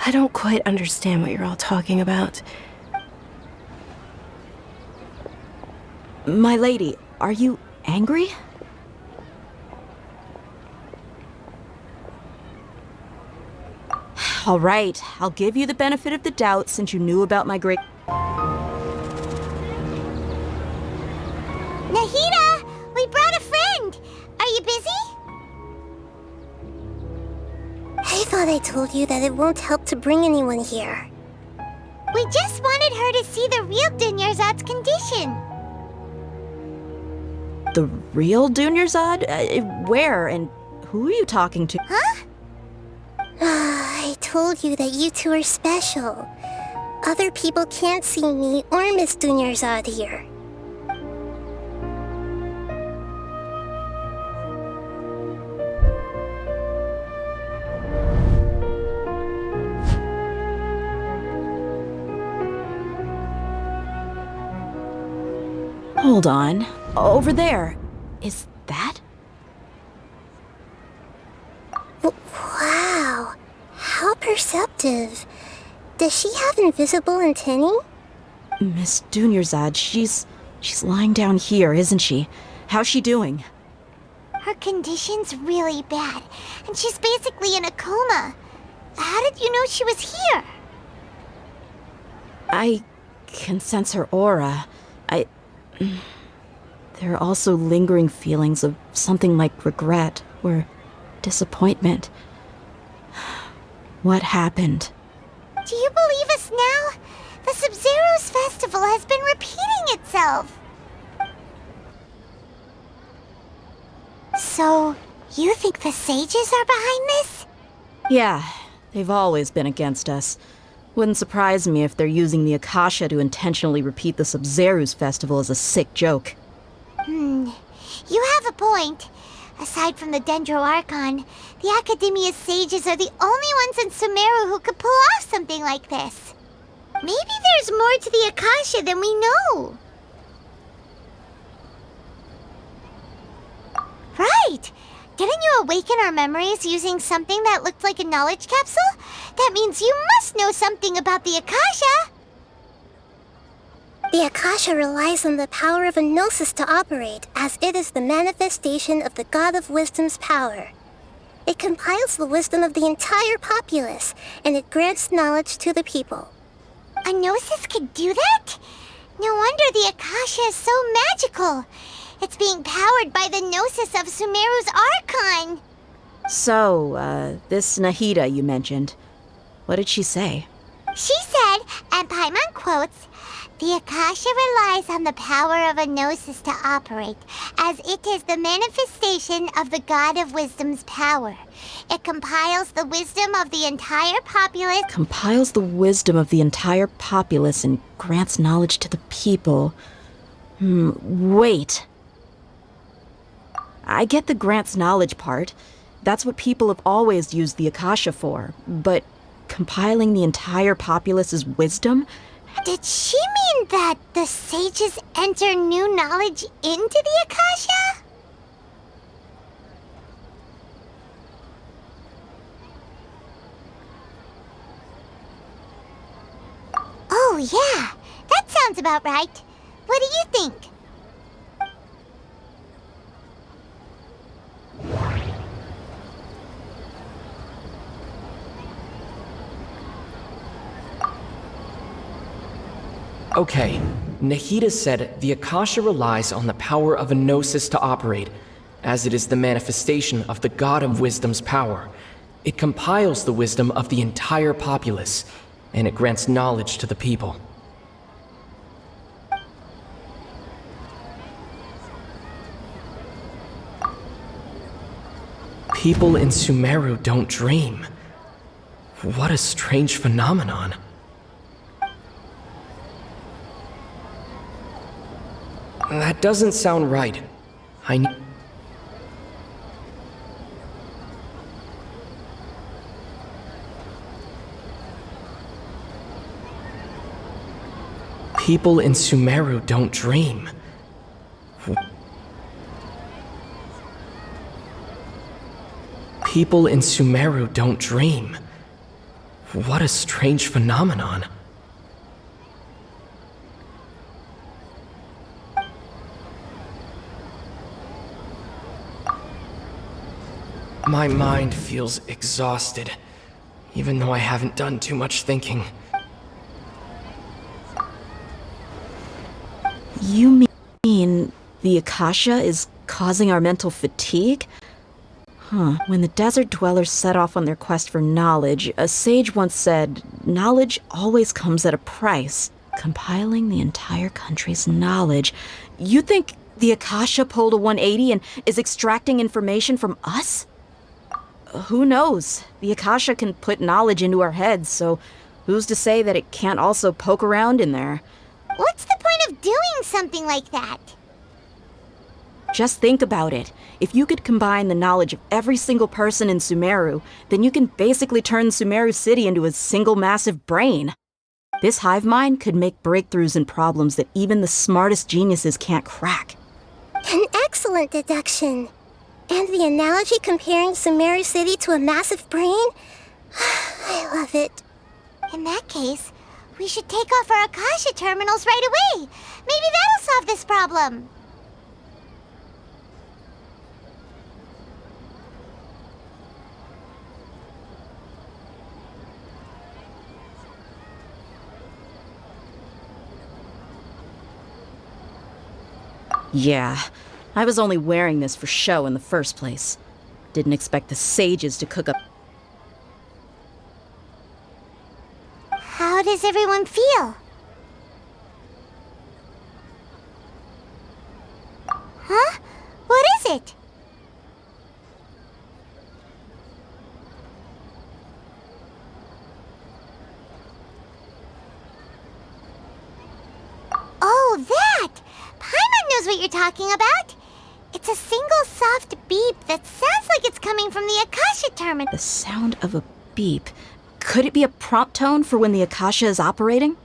I don't quite understand what you're all talking about. My lady, are you angry? All right, I'll give you the benefit of the doubt since you knew about my great... Nahida! We brought a friend! Are you busy? I thought I told you that it won't help to bring anyone here. We just wanted her to see the real Dunyarzad's condition. The real Dunyarzad? Where and who are you talking to? Huh? I told you that you two are special. Other people can't see me or Miss Dunyarzad here. Hold on. Over there. Is that? Wow. How perceptive. Does she have invisible antennae? Miss Dunyarzad, she's lying down here, isn't she? How's she doing? Her condition's really bad, and she's basically in a coma. How did you know she was here? I can sense her aura. There are also lingering feelings of something like regret or disappointment. What happened? Do you believe us now? The Sub-Zero's festival has been repeating itself. So, you think the sages are behind this? Yeah, they've always been against us. Wouldn't surprise me if they're using the Akasha to intentionally repeat the Sub-Zero's festival as a sick joke. You have a point. Aside from the Dendro Archon, the Academia's sages are the only ones in Sumeru who could pull off something like this. Maybe there's more to the Akasha than we know. Right! Didn't you awaken our memories using something that looked like a knowledge capsule? That means you must know something about the Akasha! The Akasha relies on the power of a gnosis to operate, as it is the manifestation of the God of Wisdom's power. It compiles the wisdom of the entire populace, and it grants knowledge to the people. A gnosis could do that? No wonder the Akasha is so magical. It's being powered by the gnosis of Sumeru's Archon. So, this Nahida you mentioned, what did she say? She said, and Paimon quotes, "The Akasha relies on the power of a gnosis to operate, as it is the manifestation of the God of Wisdom's power. It compiles the wisdom of the entire populace." Compiles the wisdom of the entire populace and grants knowledge to the people. Wait. I get the grants knowledge part. That's what people have always used the Akasha for. But compiling the entire populace's wisdom? Did she mean that the sages enter new knowledge into the Akasha? Oh yeah, that sounds about right. What do you think? Okay, Nahida said the Akasha relies on the power of a gnosis to operate, as it is the manifestation of the God of Wisdom's power. It compiles the wisdom of the entire populace, and it grants knowledge to the people. People in Sumeru don't dream. What a strange phenomenon. That doesn't sound right. People in Sumeru don't dream. People in Sumeru don't dream. What a strange phenomenon. My mind feels exhausted, even though I haven't done too much thinking. You mean the Akasha is causing our mental fatigue? When the desert dwellers set off on their quest for knowledge, a sage once said, "Knowledge always comes at a price." Compiling the entire country's knowledge. You think the Akasha pulled a 180 and is extracting information from us? Who knows? The Akasha can put knowledge into our heads, so who's to say that it can't also poke around in there? What's the point of doing something like that? Just think about it. If you could combine the knowledge of every single person in Sumeru, then you can basically turn Sumeru City into a single massive brain. This hive mind could make breakthroughs in problems that even the smartest geniuses can't crack. An excellent deduction. And the analogy comparing Sumeru City to a massive brain? I love it. In that case, we should take off our Akasha terminals right away. Maybe that'll solve this problem. Yeah, I was only wearing this for show in the first place. Didn't expect the sages to cook up. How does everyone feel? Huh? What is it? Oh, that! Paimon knows what you're talking about. It's a single soft beep that sounds like it's coming from the Akasha terminal. The sound of a beep. Could it be a prompt tone for when the Akasha is operating?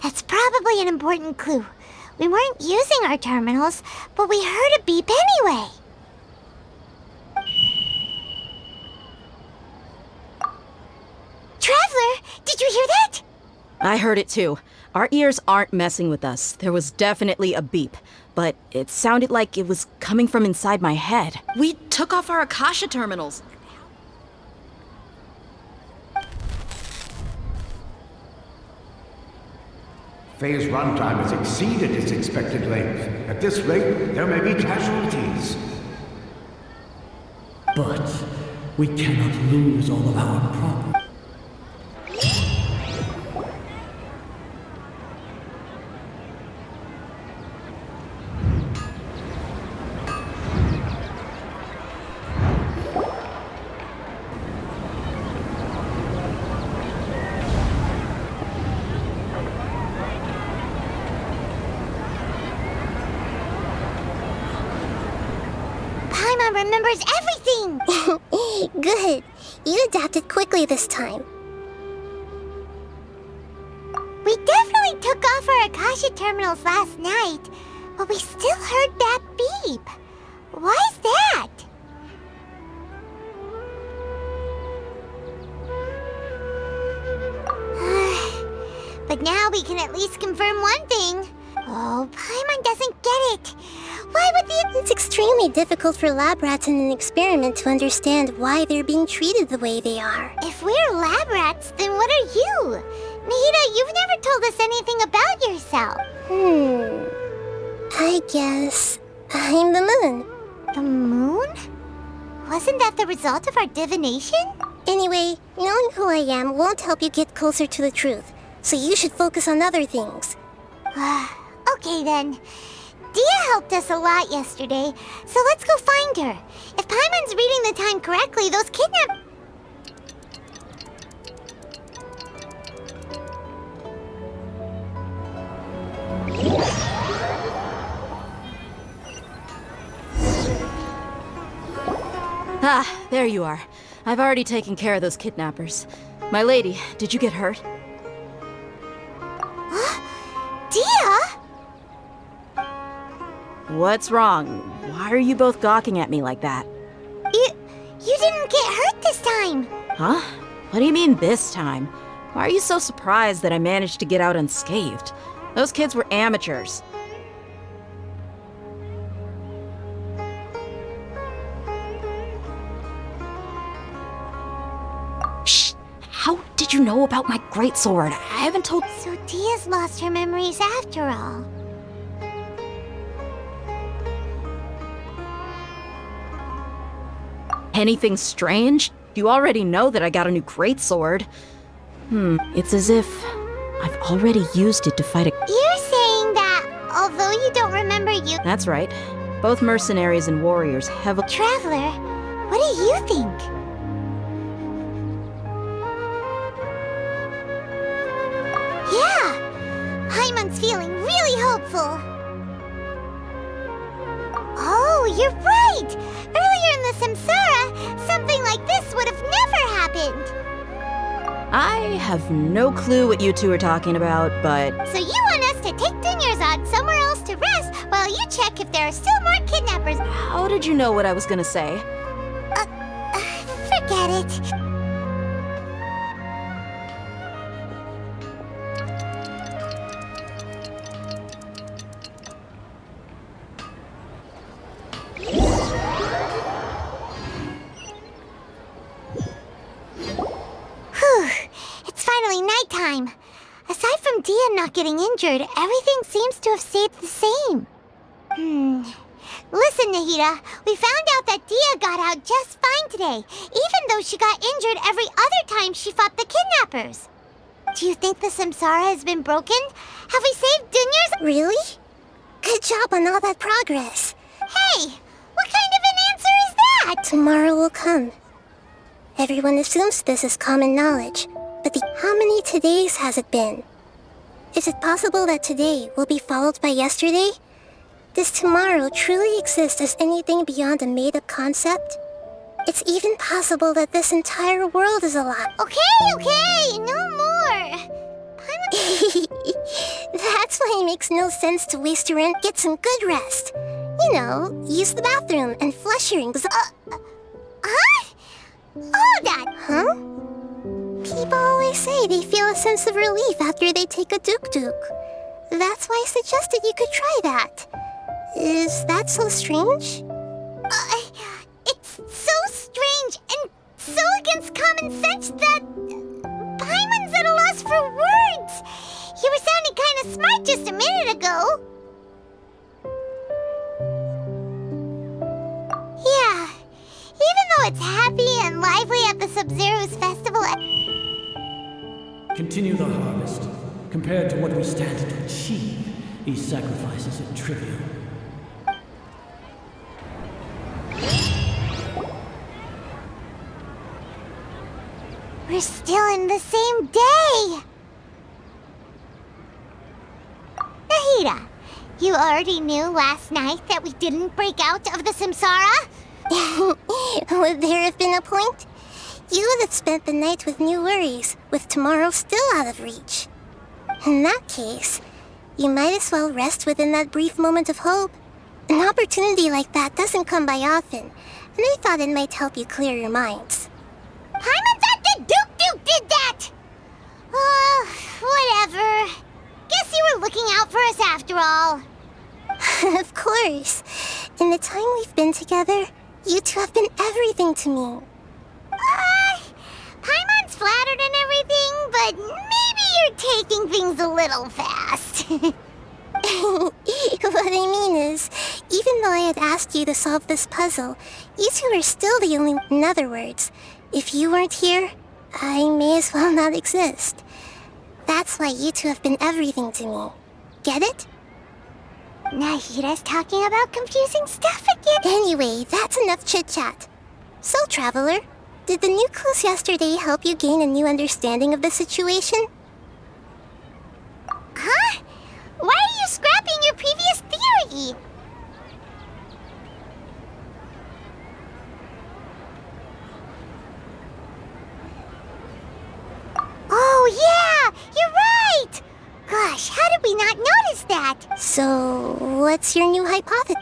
That's probably an important clue. We weren't using our terminals, but we heard a beep anyway. Traveler, did you hear that? I heard it too. Our ears aren't messing with us. There was definitely a beep, but it sounded like it was coming from inside my head. We took off our Akasha terminals. Phase runtime has exceeded its expected length. At this rate, there may be casualties. But we cannot lose all of our property. Paimon remembers everything! Good. You adapted quickly this time. We definitely took off our Akasha terminals last night, but we still heard that beep. Why is that? But now we can at least confirm one thing. Oh, Paimon doesn't get it. Why would the... It's extremely difficult for lab rats in an experiment to understand why they're being treated the way they are. If we're lab rats, then what are you? Nahida, you've never told us anything about yourself. I guess I'm the moon. The moon? Wasn't that the result of our divination? Anyway, knowing who I am won't help you get closer to the truth, so you should focus on other things. Okay then. Dia helped us a lot yesterday, so let's go find her. If Paimon's reading the time correctly, those kidnap... Ah, there you are. I've already taken care of those kidnappers. My lady, did you get hurt? Dia? What's wrong? Why are you both gawking at me like that? You didn't get hurt this time. Huh? What do you mean this time? Why are you so surprised that I managed to get out unscathed? Those kids were amateurs. Shh! How did you know about my greatsword? I haven't told... So Dia's lost her memories after all. Anything strange? You already know that I got a new greatsword. It's as if I've already used it to fight a... You're saying that, although you don't remember you... That's right. Both mercenaries and warriors have... Traveler, what do you think? Yeah! Paimon's feeling really hopeful. Oh, you're right! Earlier in the Samsara, something like this would have never happened. I have no clue what you two are talking about, but... So you want us to take Dunyarzad somewhere else to rest while you check if there are still more kidnappers? How did you know what I was gonna say? Forget it. It's finally nighttime. Aside from Dia not getting injured, everything seems to have stayed the same. Listen, Nahida, we found out that Dia got out just fine today, even though she got injured every other time she fought the kidnappers. Do you think the Samsara has been broken? Have we saved Dunya's? Really? Good job on all that progress. Hey, what kind of an answer is that? Tomorrow will come. Everyone assumes this is common knowledge, but how many todays has it been? Is it possible that today will be followed by yesterday? Does tomorrow truly exist as anything beyond a made-up concept? It's even possible that this entire world is a lie. Okay, no more. That's why it makes no sense to waste your energy. Get some good rest. You know, use the bathroom and flush your Huh? Hold that. Huh? People always say they feel a sense of relief after they take a duk-duk. That's why I suggested you could try that. Is that so strange? It's so strange and so against common sense that Paimon's at a loss for words. You were sounding kind of smart just a minute ago. Yeah, even though it's happy and lively at the Sub-Zero's festival. Continue the harvest. Compared to what we stand to achieve, these sacrifices are trivial. We're still in the same day! Nahida, you already knew last night that we didn't break out of the Samsara? Would there have been a point? You would have spent the night with new worries, with tomorrow still out of reach. In that case, you might as well rest within that brief moment of hope. An opportunity like that doesn't come by often, and I thought it might help you clear your minds. Paimon thought the Duke did that! Whatever. Guess you were looking out for us after all. Of course. In the time we've been together, you two have been everything to me. Paimon's flattered and everything, but maybe you're taking things a little fast. What I mean is, even though I had asked you to solve this puzzle, you two are still the only... In other words, if you weren't here, I may as well not exist. That's why you two have been everything to me. Get it? Nahida's talking about confusing stuff again. Anyway, that's enough chit-chat. So, Traveler, did the new clues yesterday help you gain a new understanding of the situation? Huh? Why are you scrapping your previous theory? Oh yeah, you're right! Gosh, how did we not notice that? So, what's your new hypothesis?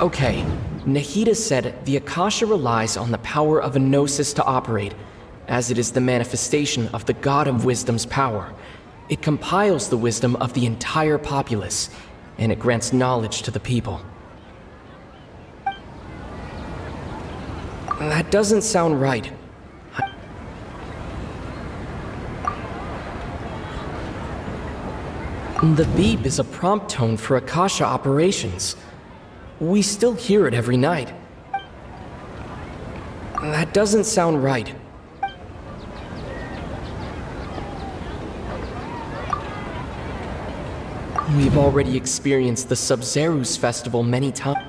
Okay, Nahida said the Akasha relies on the power of a gnosis to operate, as it is the manifestation of the God of Wisdom's power. It compiles the wisdom of the entire populace, and it grants knowledge to the people. That doesn't sound right. The beep is a prompt tone for Akasha operations. We still hear it every night. That doesn't sound right. We've already experienced the Sub-Zero's festival many times.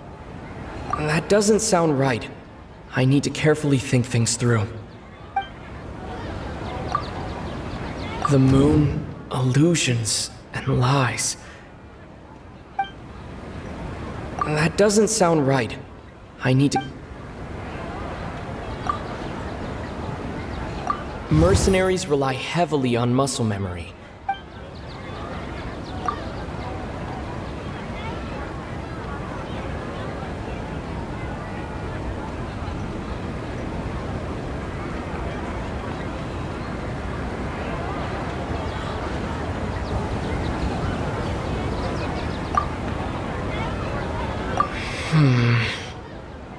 That doesn't sound right. I need to carefully think things through. The moon, illusions, and lies. That doesn't sound right. I need to... Mercenaries rely heavily on muscle memory.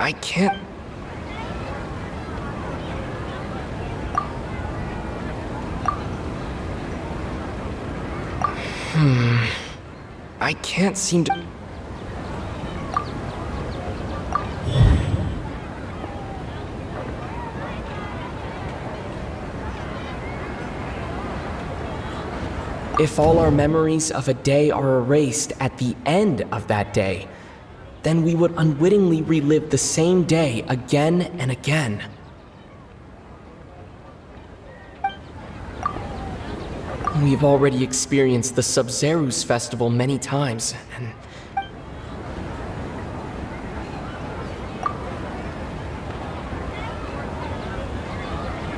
I can't... I can't seem to... If all our memories of a day are erased at the end of that day, then we would unwittingly relive the same day again and again. We've already experienced the Sub-Zeru's festival many times, and...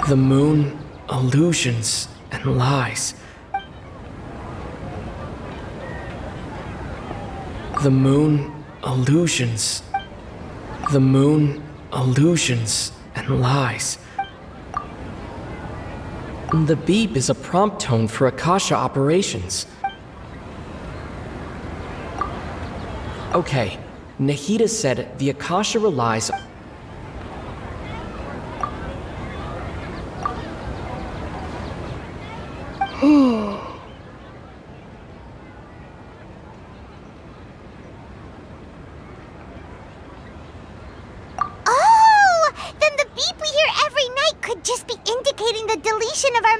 the moon, illusions, and lies. The moon, illusions. The moon, illusions, and lies. The beep is a prompt tone for Akasha operations. Okay, Nahida said the Akasha relies...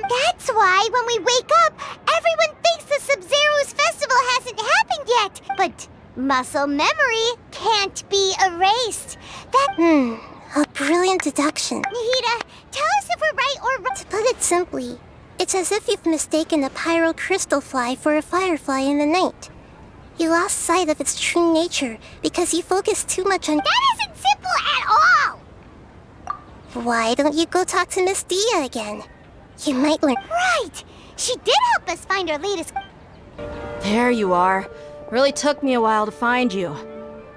That's why, when we wake up, everyone thinks the Sub-Zero's festival hasn't happened yet. But muscle memory can't be erased. A brilliant deduction. Nahida, tell us if we're right or wrong. To put it simply, it's as if you've mistaken a pyrocrystal fly for a firefly in the night. You lost sight of its true nature because you focused too much on... That isn't simple at all! Why don't you go talk to Miss Dia again? You might learn... Right! She did help us find our latest... There you are. Really took me a while to find you.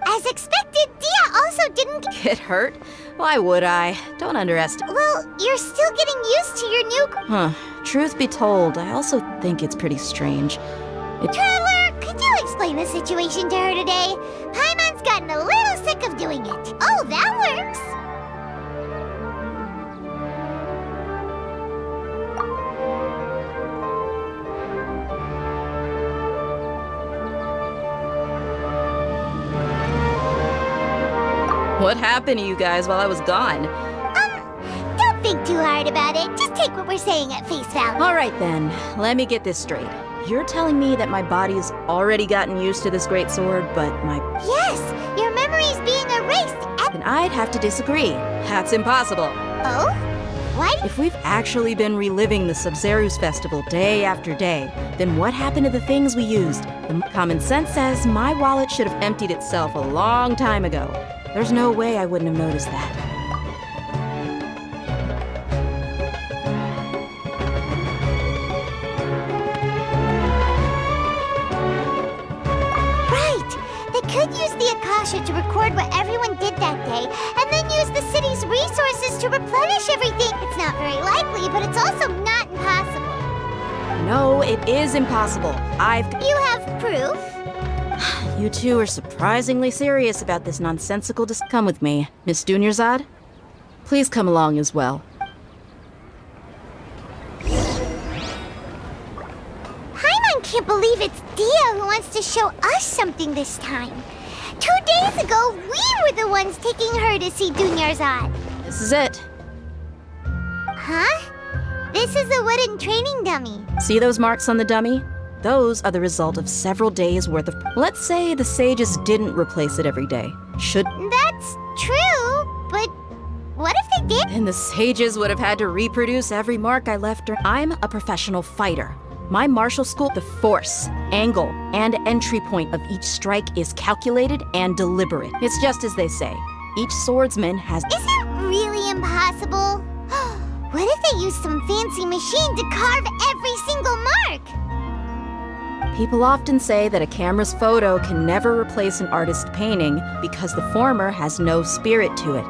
As expected, Dia also didn't... Get hurt? Why would I? Don't underestimate... Well, you're still getting used to your new... Truth be told, I also think it's pretty strange. Traveler, could you explain the situation to her today? Paimon's gotten a little sick of doing it. Oh, that works! What happened to you guys while I was gone? Don't think too hard about it. Just take what we're saying at face value. All right then, let me get this straight. You're telling me that my body's already gotten used to this great sword, but my... Yes, your memory's being erased. Then I'd have to disagree. That's impossible. Oh? Why? If we've actually been reliving the Sub-Zeru's festival day after day, then what happened to the things we used? The common sense says my wallet should have emptied itself a long time ago. There's no way I wouldn't have noticed that. Right! They could use the Akasha to record what everyone did that day, and then use the city's resources to replenish everything. It's not very likely, but it's also not impossible. No, it is impossible. You have proof? You two are surprisingly serious about this nonsensical Come with me. Miss Dunyarzad, please come along as well. Paimon can't believe it's Dia who wants to show us something this time. 2 days ago, we were the ones taking her to see Dunyarzad. This is it. Huh? This is a wooden training dummy. See those marks on the dummy? Those are the result of several days' worth of... Let's say the sages didn't replace it every day. That's true, but what if they did? Then the sages would have had to reproduce every mark I left her. I'm a professional fighter. My martial school, the force, angle, and entry point of each strike is calculated and deliberate. It's just as they say. Each swordsman has... Is it really impossible? What if they use some fancy machine to carve every single mark? People often say that a camera's photo can never replace an artist's painting because the former has no spirit to it.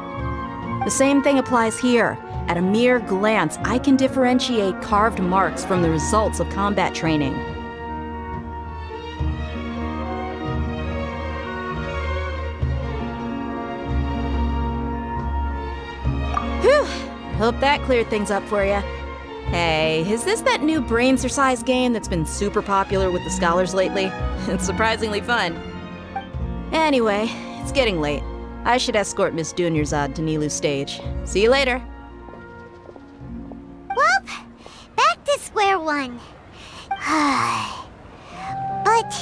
The same thing applies here. At a mere glance, I can differentiate carved marks from the results of combat training. Hope that cleared things up for you. Hey, is this that new brain-exercise game that's been super popular with the scholars lately? It's surprisingly fun. Anyway, it's getting late. I should escort Miss Dunyarzad to Nilu's stage. See you later. Well, back to square one. But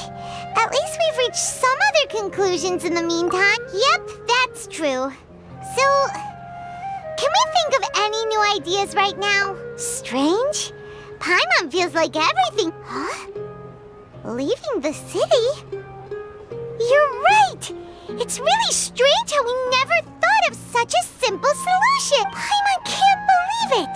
at least we've reached some other conclusions in the meantime. Yep, that's true. So, can we think of any new ideas right now? Strange? Paimon feels like everything. Huh? Leaving the city? You're right! It's really strange how we never thought of such a simple solution! Paimon can't believe it!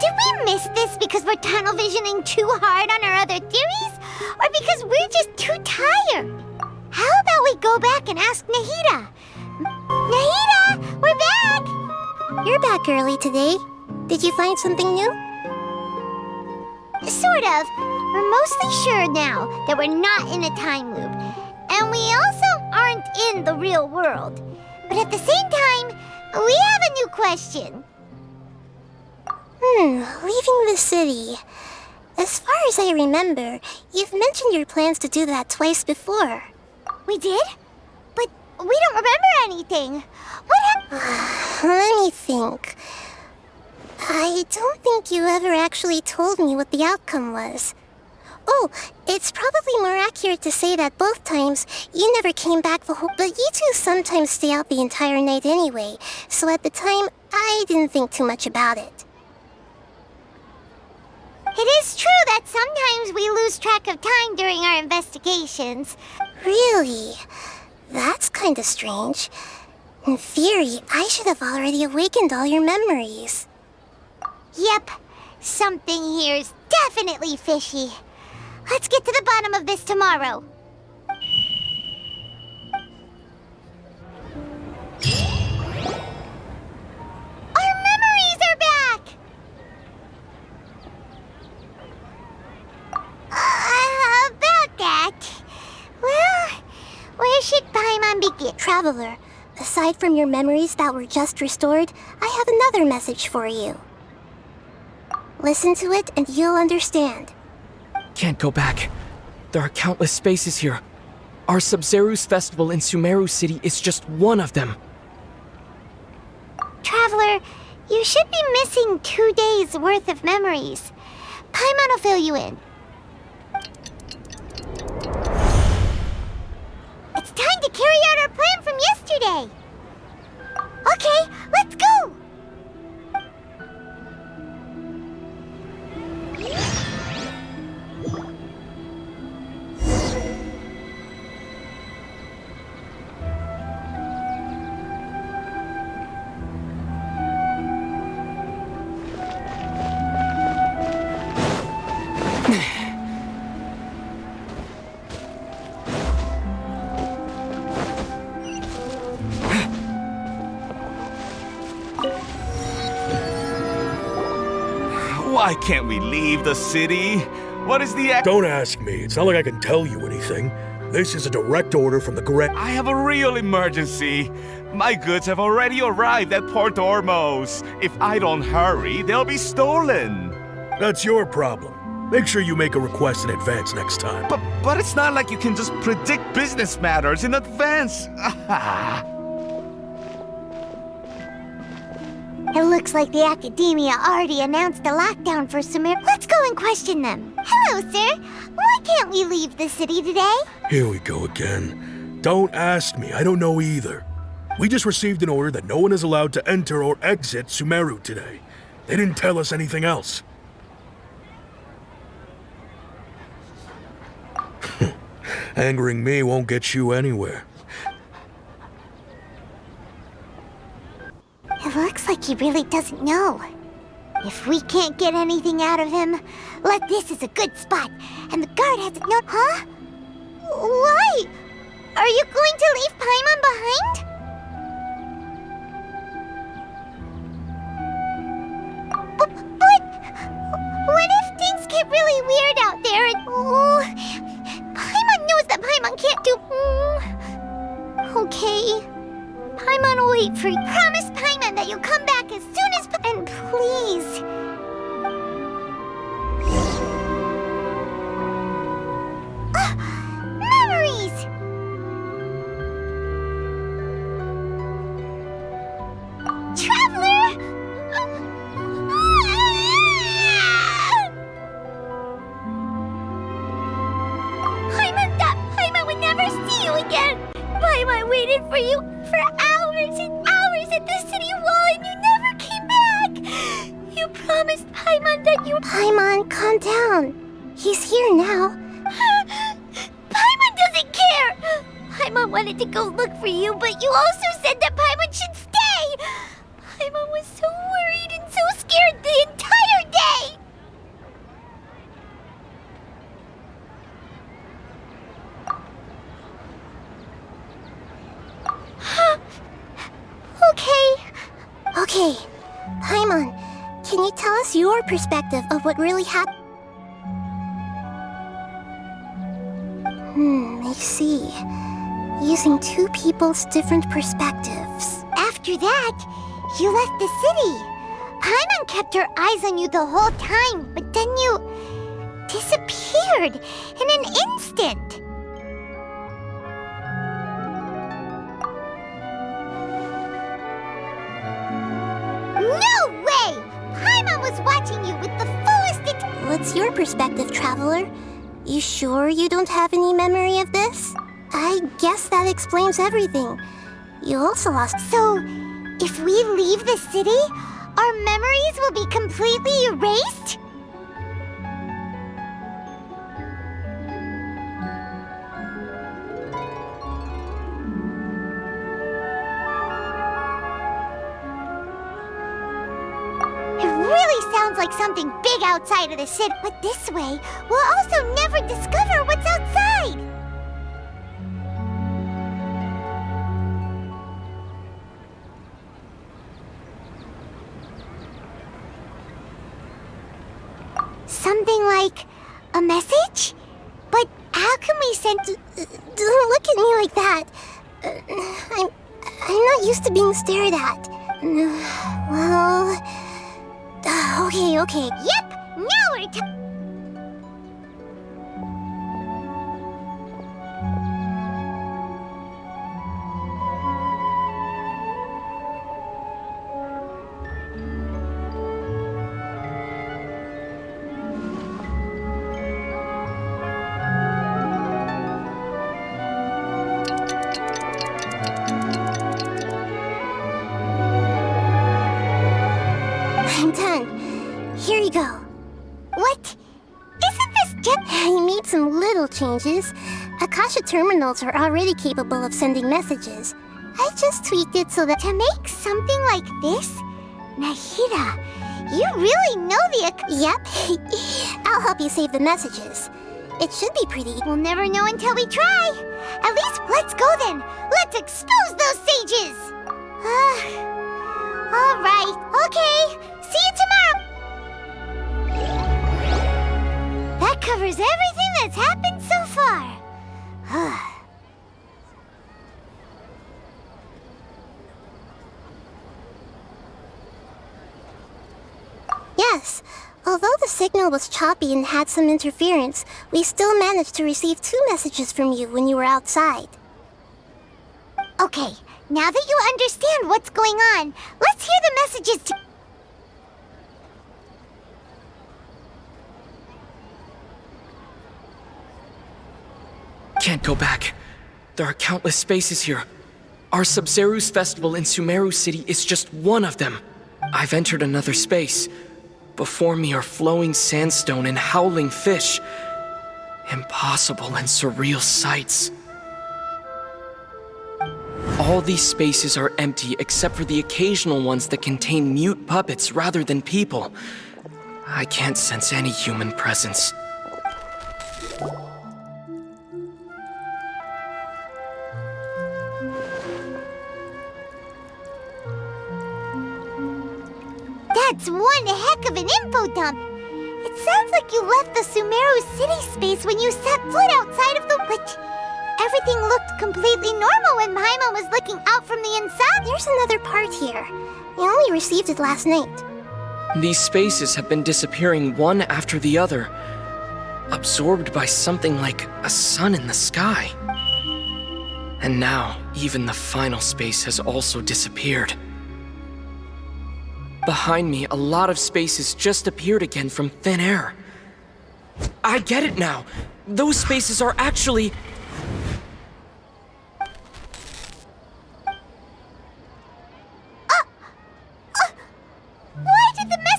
Did we miss this because we're tunnel visioning too hard on our other theories? Or because we're just too tired? How about we go back and ask Nahida? Nahida, we're back! You're back early today. Did you find something new? Sort of. We're mostly sure now that we're not in a time loop. And we also aren't in the real world. But at the same time, we have a new question. Leaving the city. As far as I remember, you've mentioned your plans to do that twice before. We did? But we don't remember anything. What happened? Let me think. I don't think you ever actually told me what the outcome was. Oh, it's probably more accurate to say that both times you never came back the whole... But you two sometimes stay out the entire night anyway, so at the time, I didn't think too much about it. It is true that sometimes we lose track of time during our investigations. Really? That's kind of strange. In theory, I should have already awakened all your memories. Yep, something here's definitely fishy. Let's get to the bottom of this tomorrow. Our memories are back! About that... Well, where should Paimon begin? Traveler, aside from your memories that were just restored, I have another message for you. Listen to it and you'll understand. Can't go back. There are countless spaces here. Our Sub-Zeru's festival in Sumeru City is just one of them. Traveler, you should be missing 2 days' worth of memories. Paimon will fill you in. It's time to carry out our plan from yesterday. Okay, let's go! Why can't we leave the city? What is the Don't ask me. It's not like I can tell you anything. This is a direct order from the Grand... I have a real emergency. My goods have already arrived at Port Ormos. If I don't hurry, they'll be stolen. That's your problem. Make sure you make a request in advance next time. But it's not like you can just predict business matters in advance. It looks like the Academia already announced a lockdown for Sumeru. Let's go and question them. Hello, sir. Why can't we leave the city today? Here we go again. Don't ask me. I don't know either. We just received an order that no one is allowed to enter or exit Sumeru today. They didn't tell us anything else. Angering me won't get you anywhere. It looks like he really doesn't know. If we can't get anything out of him, this is a good spot, and the guard hasn't known. Huh? Why? Are you going to leave Paimon behind? But what if things get really weird out there and... Paimon knows that Paimon can't do... Okay. Paimon will wait for you. Promise Paimon that you'll come back as soon as... And please... for you for hours and hours at the city wall and you never came back. You promised Paimon that you... Paimon, calm down. He's here now. Paimon doesn't care. Paimon wanted to go look for you, but you also said that Paimon should stay. Paimon was so worried and so scared the entire day. Okay, Paimon, can you tell us your perspective of what really happened? I see. Using two people's different perspectives. After that, you left the city. Paimon kept her eyes on you the whole time, but then you disappeared in an instant. No way! Paimon was watching you with the fullest What's your perspective, Traveler? You sure you don't have any memory of this? I guess that explains everything. You also lost... So, if we leave the city, our memories will be completely erased? Sounds like something big outside of the city, but this way, we'll also never discover what's outside! Something like a message? But how can we send... Don't look at me like that. I'm not used to being stared at. Well... Okay. Yep! Now we're I'm done. Here you go. What? Isn't this just... I made some little changes. Akasha terminals are already capable of sending messages. I just tweaked it so that... To make something like this? Nahida, you really know the... Yep. I'll help you save the messages. It should be pretty... We'll never know until we try. At least let's go then. Let's expose those sages. All right. Okay. See you tomorrow. That covers everything that's happened so far. Yes. Although the signal was choppy and had some interference, we still managed to receive 2 messages from you when you were outside. Okay, now that you understand what's going on, let's hear the messages to... Can't go back. There are countless spaces here. Our Sub-Zeru's festival in Sumeru City is just one of them. I've entered another space. Before me are flowing sandstone and howling fish. Impossible and surreal sights. All these spaces are empty except for the occasional ones that contain mute puppets rather than people. I can't sense any human presence. That's one heck of an info dump. It sounds like you left the Sumeru city space when you set foot outside of the... But everything looked completely normal when Paimon was looking out from the inside. There's another part here. I only received it last night. These spaces have been disappearing one after the other, absorbed by something like a sun in the sky. And now, even the final space has also disappeared. Behind me, a lot of spaces just appeared again from thin air. I get it now! Those spaces are actually...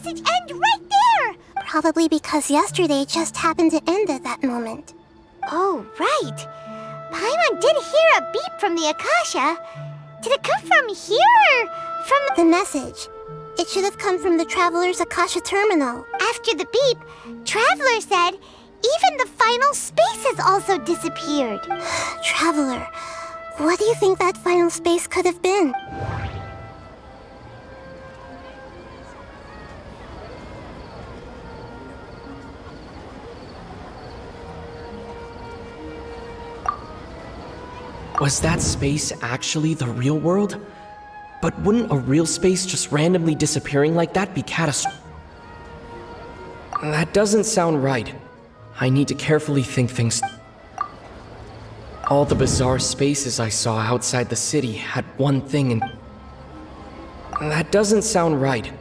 message end right there? Probably because yesterday just happened to end at that moment. Oh, right. Paimon did hear a beep from the Akasha. Did it come from here or from the message? It should have come from the Traveler's Akasha terminal. After the beep, Traveler said even the final space has also disappeared. Traveler, what do you think that final space could have been? Was that space actually the real world? But wouldn't a real space just randomly disappearing like that be catastrophic? That doesn't sound right. I need to carefully think things. All the bizarre spaces I saw outside the city had one thing in. That doesn't sound right.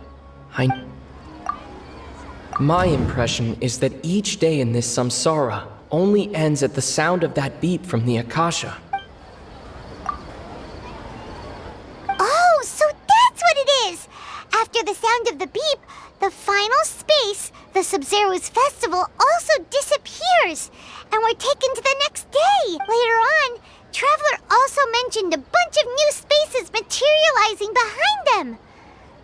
My impression is that each day in this samsara only ends at the sound of that beep from the Akasha. Oh, so that's what it is! After the sound of the beep, the final space, the Sub-Zero's festival, also disappears, and we're taken to the next day. Later on, Traveler also mentioned a bunch of new spaces materializing behind them.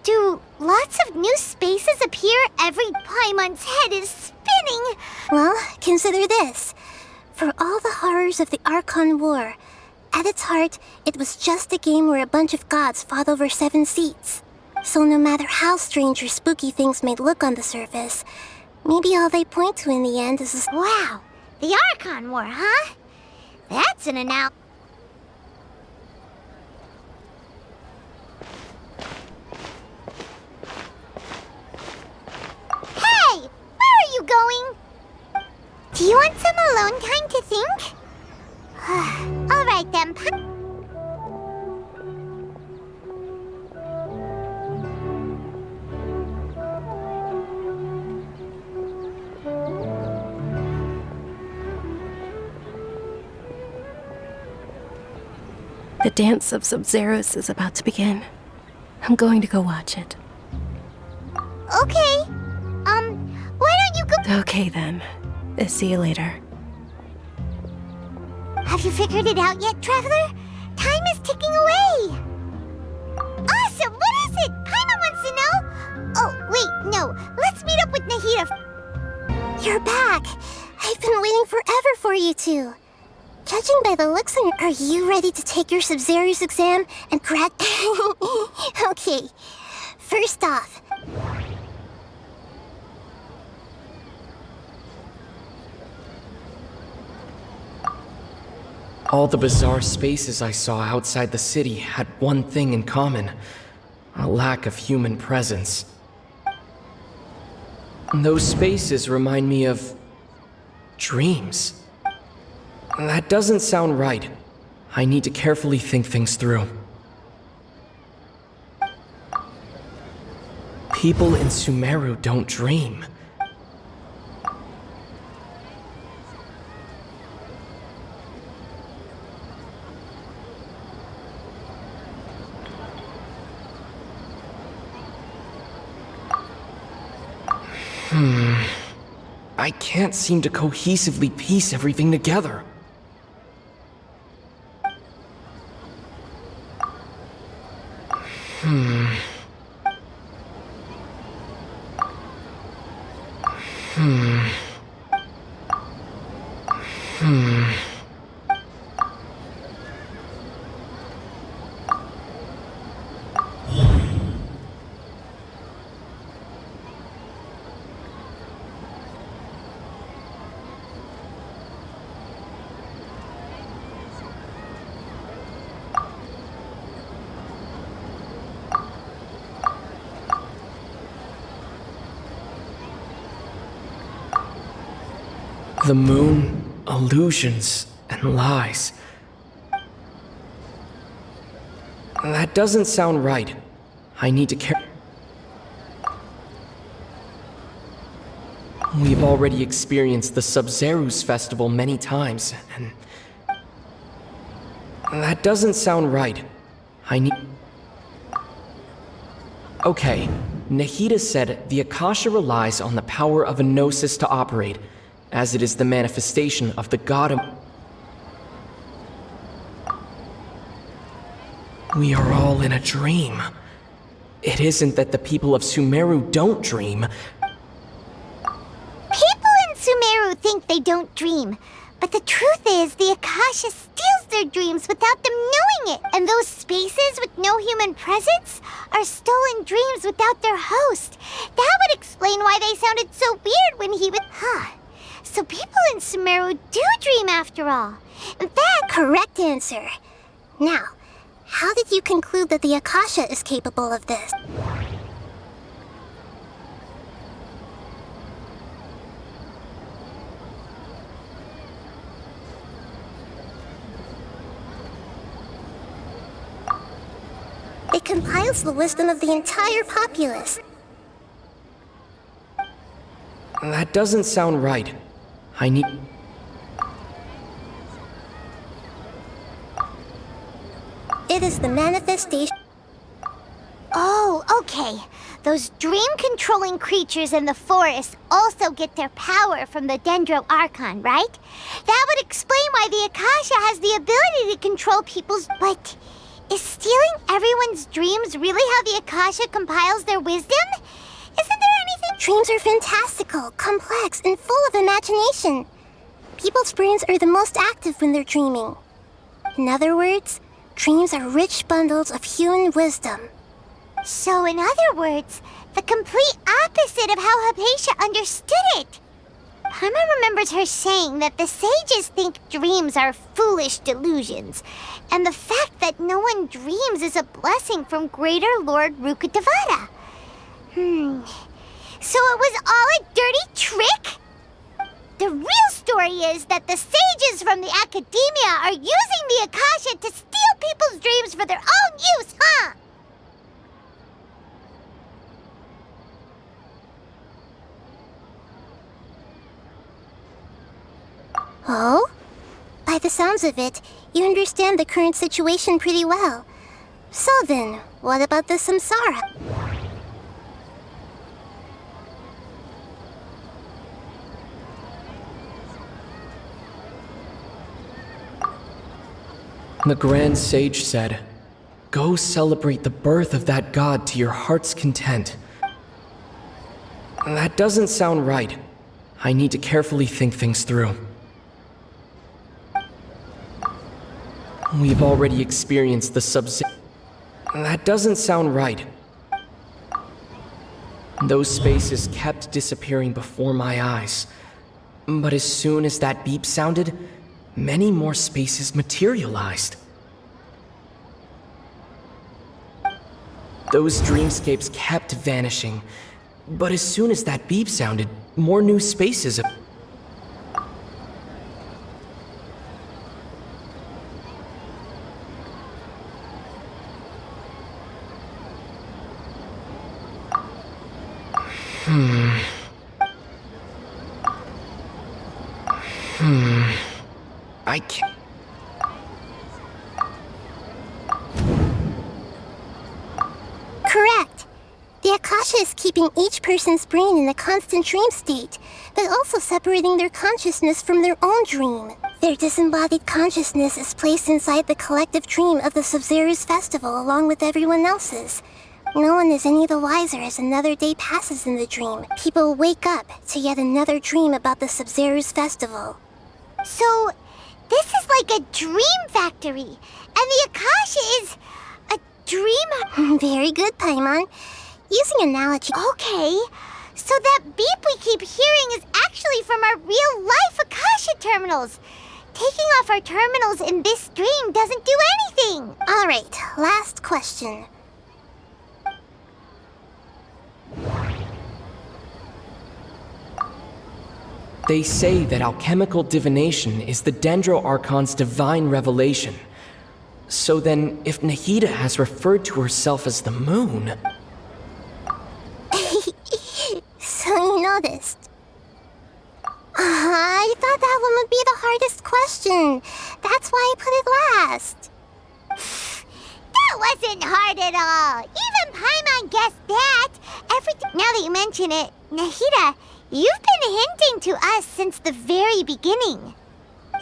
Do lots of new spaces appear every Paimon's head is spinning? Well, consider this. For all the horrors of the Archon War, at its heart, it was just a game where a bunch of gods fought over 7 seats. So no matter how strange or spooky things may look on the surface, maybe all they point to in the end is a... Wow, the Archon War, huh? That's an announcement. Hey, where are you going? Do you want some alone time to think? All right then. The dance of Sub-Zeros is about to begin. I'm going to go watch it. Okay. Why don't you go... Okay then. See you later. Have you figured it out yet, Traveler? Time is ticking away. Awesome! What is it? Paimon wants to know. Oh, wait, no. Let's meet up with Nahida. You're back. I've been waiting forever for you two. Judging by the looks on your... Are you ready to take your Sub-Zero's exam and grad... Okay. First off... All the bizarre spaces I saw outside the city had one thing in common: a lack of human presence. Those spaces remind me of... dreams. That doesn't sound right. I need to carefully think things through. People in Sumeru don't dream. I can't seem to cohesively piece everything together. The moon, illusions, and lies. That doesn't sound right. I need to care. We've already experienced the Sub-Zero's festival many times, and... That doesn't sound right. I need... Okay, Nahida said the Akasha relies on the power of a gnosis to operate, as it is the manifestation of the god of... We are all in a dream. It isn't that the people of Sumeru don't dream. People in Sumeru think they don't dream, but the truth is the Akasha steals their dreams without them knowing it. And those spaces with no human presence are stolen dreams without their host. That would explain why they sounded so weird when he would... So people in Sumeru do dream after all. In fact, correct answer. Now, how did you conclude that the Akasha is capable of this? It compiles the wisdom of the entire populace. That doesn't sound right. I need... It is the manifestation... Oh, okay. Those dream-controlling creatures in the forest also get their power from the Dendro Archon, right? That would explain why the Akasha has the ability to control people's... But is stealing everyone's dreams really how the Akasha compiles their wisdom? Isn't there anything... Dreams are fantastical, complex, and full of imagination. People's brains are the most active when they're dreaming. In other words, dreams are rich bundles of human wisdom. So in other words, the complete opposite of how Hypatia understood it. Paimon remembers her saying that the sages think dreams are foolish delusions, and the fact that no one dreams is a blessing from Greater Lord Rukkhadevata. So it was all a dirty trick? The real story is that the sages from the Academia are using the Akasha to steal people's dreams for their own use, huh? Oh? By the sounds of it, you understand the current situation pretty well. So then, what about the samsara? The Grand Sage said, "Go celebrate the birth of that god to your heart's content." That doesn't sound right. I need to carefully think things through. We've already experienced the That doesn't sound right. Those spaces kept disappearing before my eyes. But as soon as that beep sounded, many more spaces materialized. Those dreamscapes kept vanishing. But as soon as that beep sounded, more new spaces I can't... Correct. The Akasha is keeping each person's brain in a constant dream state, but also separating their consciousness from their own dream. Their disembodied consciousness is placed inside the collective dream of the Sub-Zero's festival along with everyone else's. No one is any the wiser as another day passes in the dream. People wake up to yet another dream about the Sub-Zero's festival. So, this is like a dream factory, and the Akasha is a dream... Very good, Paimon. Using analogy... Okay, so that beep we keep hearing is actually from our real-life Akasha terminals. Taking off our terminals in this dream doesn't do anything. Alright, last question. They say that alchemical divination is the Dendro Archon's divine revelation. So then, if Nahida has referred to herself as the moon... So you noticed. I thought that one would be the hardest question. That's why I put it last. That wasn't hard at all. Even Paimon guessed that. Every Now that you mention it, Nahida, you've been hinting to us since the very beginning.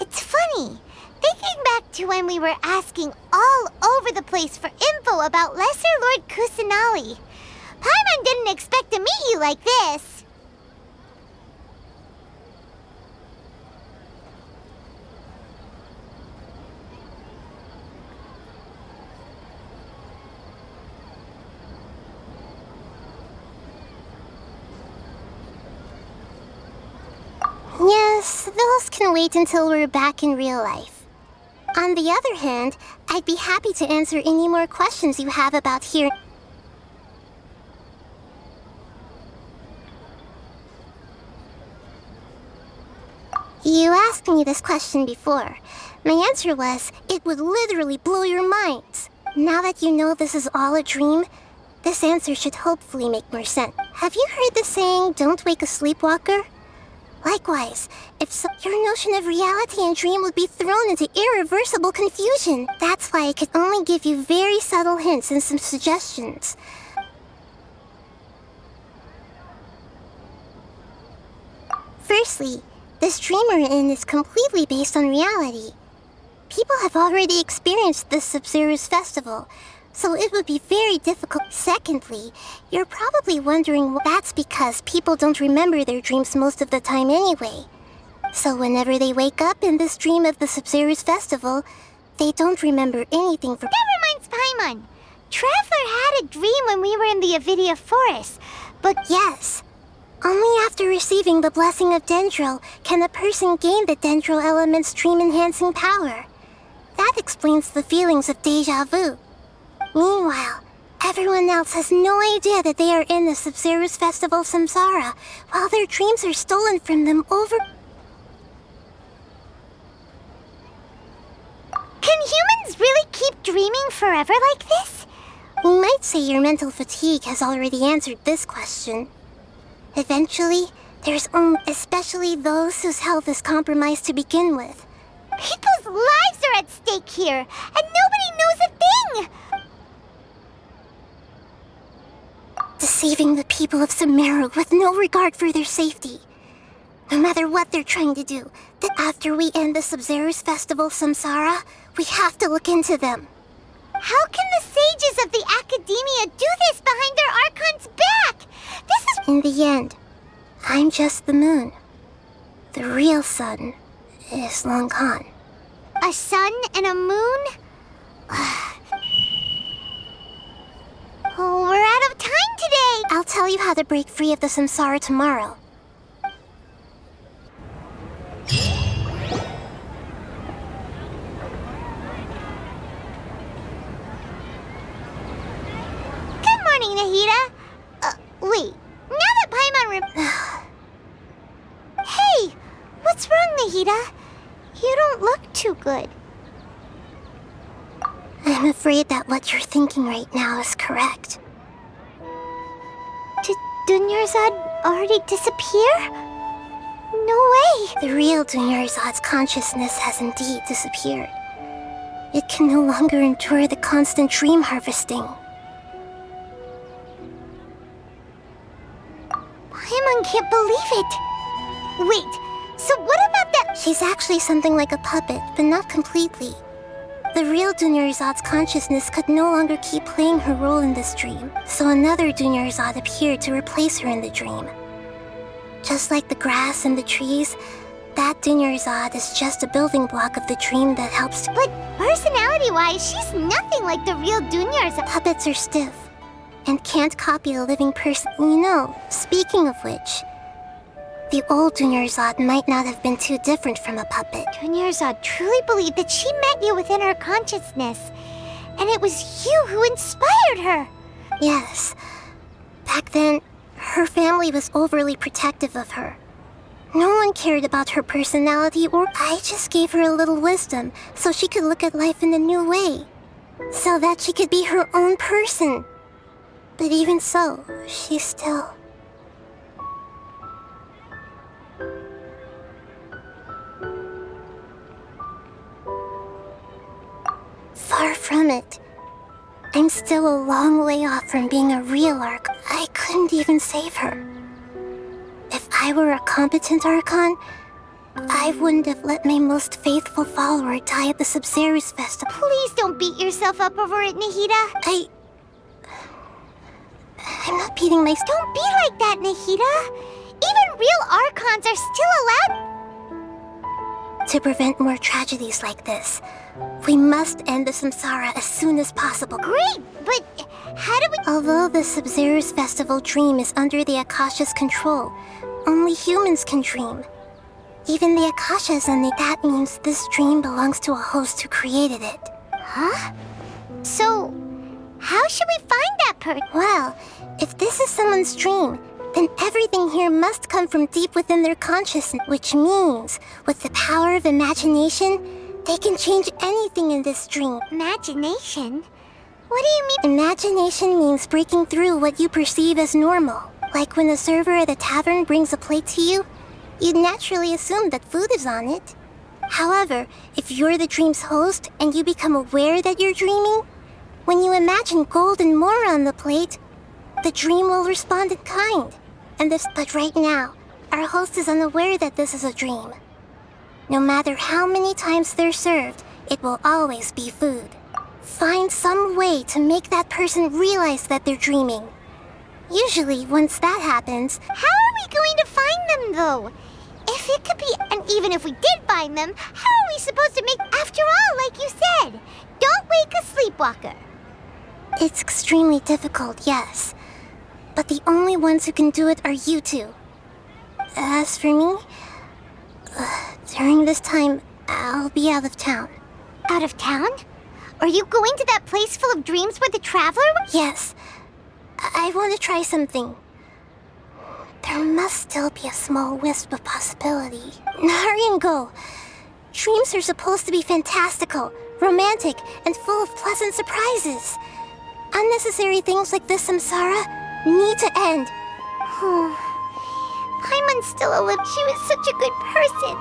It's funny, thinking back to when we were asking all over the place for info about Lesser Lord Kusanali. Paimon didn't expect to meet you like this. Yes, those can wait until we're back in real life. On the other hand, I'd be happy to answer any more questions you have about here. You asked me this question before. My answer was, it would literally blow your minds. Now that you know this is all a dream, this answer should hopefully make more sense. Have you heard the saying, don't wake a sleepwalker? Likewise, if so, your notion of reality and dream would be thrown into irreversible confusion. That's why I could only give you very subtle hints and some suggestions. Firstly, this dream we're in is completely based on reality. People have already experienced this Sub-Zero's festival, so it would be very difficult. Secondly, you're probably wondering why. That's because people don't remember their dreams most of the time anyway. So whenever they wake up in this dream of the Sub-Zero's festival, they don't remember anything for— That reminds Paimon. Traveler had a dream when we were in the Avidia Forest, but yes, only after receiving the blessing of Dendro can a person gain the Dendro element's dream-enhancing power. That explains the feelings of déjà vu. Meanwhile, everyone else has no idea that they are in the Sub-Zero's Festival Samsara, while their dreams are stolen from them over— Can humans really keep dreaming forever like this? We might say your mental fatigue has already answered this question. Eventually, there's especially those whose health is compromised to begin with. People's lives are at stake here, and nobody knows a thing! Deceiving the people of Sumeru with no regard for their safety. No matter what they're trying to do, that after we end the Sub-Zero's Festival Samsara, we have to look into them. How can the sages of the Academia do this behind their Archon's back? This is— In the end, I'm just the moon. The real sun is long gone. A sun and a moon? Oh, we're out of time today! I'll tell you how to break free of the samsara tomorrow. Good morning, Nahida. Wait. Now that Paimon Hey! What's wrong, Nahida? You don't look too good. I'm afraid that what you're thinking right now is correct. Did Dunyarzad already disappear? No way! The real Dunyarzad's consciousness has indeed disappeared. It can no longer endure the constant dream harvesting. Paimon can't believe it! Wait, so what about that— She's actually something like a puppet, but not completely. The real Dunyarzad's consciousness could no longer keep playing her role in this dream, so another Dunyarzad appeared to replace her in the dream. Just like the grass and the trees, that Dunyarzad is just a building block of the dream that helps to— But personality-wise, she's nothing like the real Dunyarzad. Puppets are stiff, and can't copy a living person. You know, speaking of which, the old Dunyarzad might not have been too different from a puppet. Dunyarzad truly believed that she met you within her consciousness, and it was you who inspired her. Yes. Back then, her family was overly protective of her. No one cared about her personality, or I just gave her a little wisdom so she could look at life in a new way, so that she could be her own person. But even so, she's still— Far from it. I'm I'm still a long way off from being a real Archon. I couldn't even save her. If I were a competent Archon, I wouldn't have let my most faithful follower die at the Sub-Zero's festival. Please don't beat yourself up over it, Nahida. I'm not beating myself. Don't be like that, Nahida. Even real Archons are still allowed. To prevent more tragedies like this, we must end the samsara as soon as possible. Great, but how do we... Although the Sub-Zero's festival dream is under the Akasha's control, only humans can dream. Even the Akashas, and that means this dream belongs to a host who created it. Huh? So, how should we find that person? Well, if this is someone's dream, then everything here must come from deep within their consciousness, which means, with the power of imagination, they can change anything in this dream. Imagination? What do you mean? Imagination means breaking through what you perceive as normal. Like when the server at a tavern brings a plate to you, you'd naturally assume that food is on it. However, if you're the dream's host and you become aware that you're dreaming, when you imagine gold and more on the plate, the dream will respond in kind. But right now, our host is unaware that this is a dream. No matter how many times they're served, it will always be food. Find some way to make that person realize that they're dreaming. Usually, once that happens... How are we going to find them, though? If it could be... And even if we did find them, how are we supposed to make... After all, like you said, don't wake a sleepwalker. It's extremely difficult, yes. But the only ones who can do it are you two. As for me... during this time, I'll be out of town. Out of town? Are you going to that place full of dreams where the Traveler... Yes. I want to try something. There must still be a small wisp of possibility. Hurry and go. Dreams are supposed to be fantastical, romantic, and full of pleasant surprises. Unnecessary things like this samsara need to end. Paimon's still alive. She was such a good person.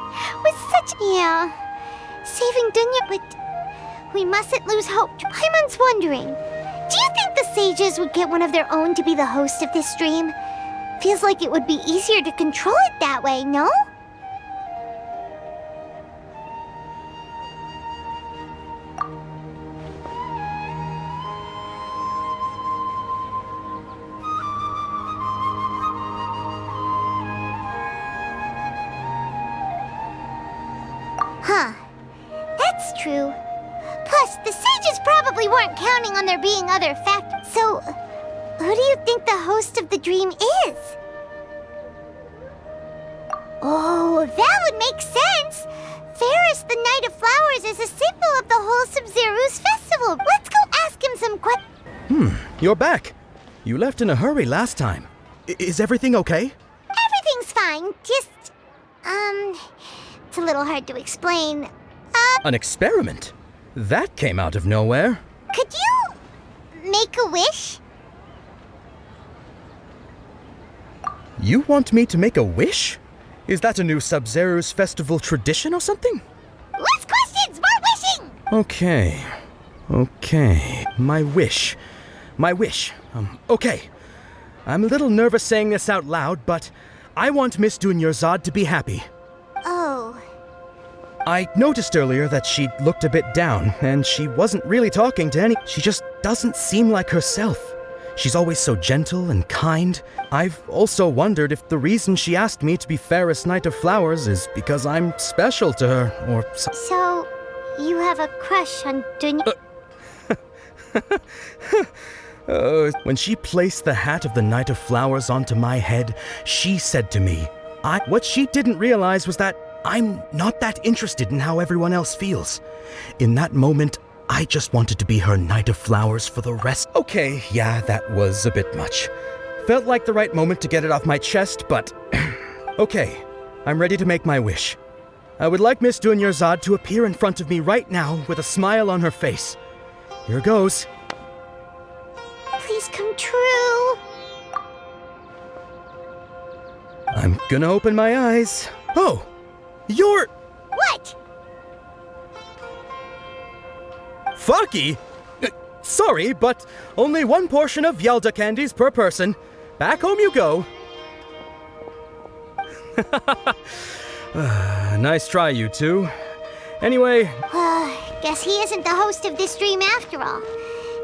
Yeah. Saving Dunya, but we mustn't lose hope. Paimon's wondering, do you think the sages would get one of their own to be the host of this dream? Feels like it would be easier to control it that way, no? Huh. That's true. Plus, the sages probably weren't counting on there being other factors. So, who do you think the host of the dream is? Oh, that would make sense! Ferris, the Knight of Flowers, is a symbol of the whole Sub-Zero's festival. Let's go ask him some questions. You're back. You left in a hurry last time. Is everything okay? Everything's fine, just... it's a little hard to explain. An experiment? That came out of nowhere. Could you make a wish? You want me to make a wish? Is that a new Sub-Zero's festival tradition or something? Less questions, more wishing! Okay. My wish. Okay. I'm a little nervous saying this out loud, but I want Miss Dunyarzad to be happy. Oh. I noticed earlier that she looked a bit down, and she wasn't really talking to any... She just doesn't seem like herself. She's always so gentle and kind. I've also wondered if the reason she asked me to be Ferris Knight of Flowers is because I'm special to her, or So, you have a crush on Dunya... When she placed the hat of the Knight of Flowers onto my head, she said to me, what she didn't realize was that I'm not that interested in how everyone else feels. In that moment, I just wanted to be her Knight of Flowers for the rest. Okay, yeah, that was a bit much. Felt like the right moment to get it off my chest, but... Okay, I'm ready to make my wish. I would like Miss Dunyarzad to appear in front of me right now with a smile on her face. Here goes. Please come true. I'm gonna open my eyes. Oh! You're... What? Fucky? Sorry, but only one portion of Yalda candies per person. Back home you go. Nice try, you two. Anyway... Guess he isn't the host of this dream after all.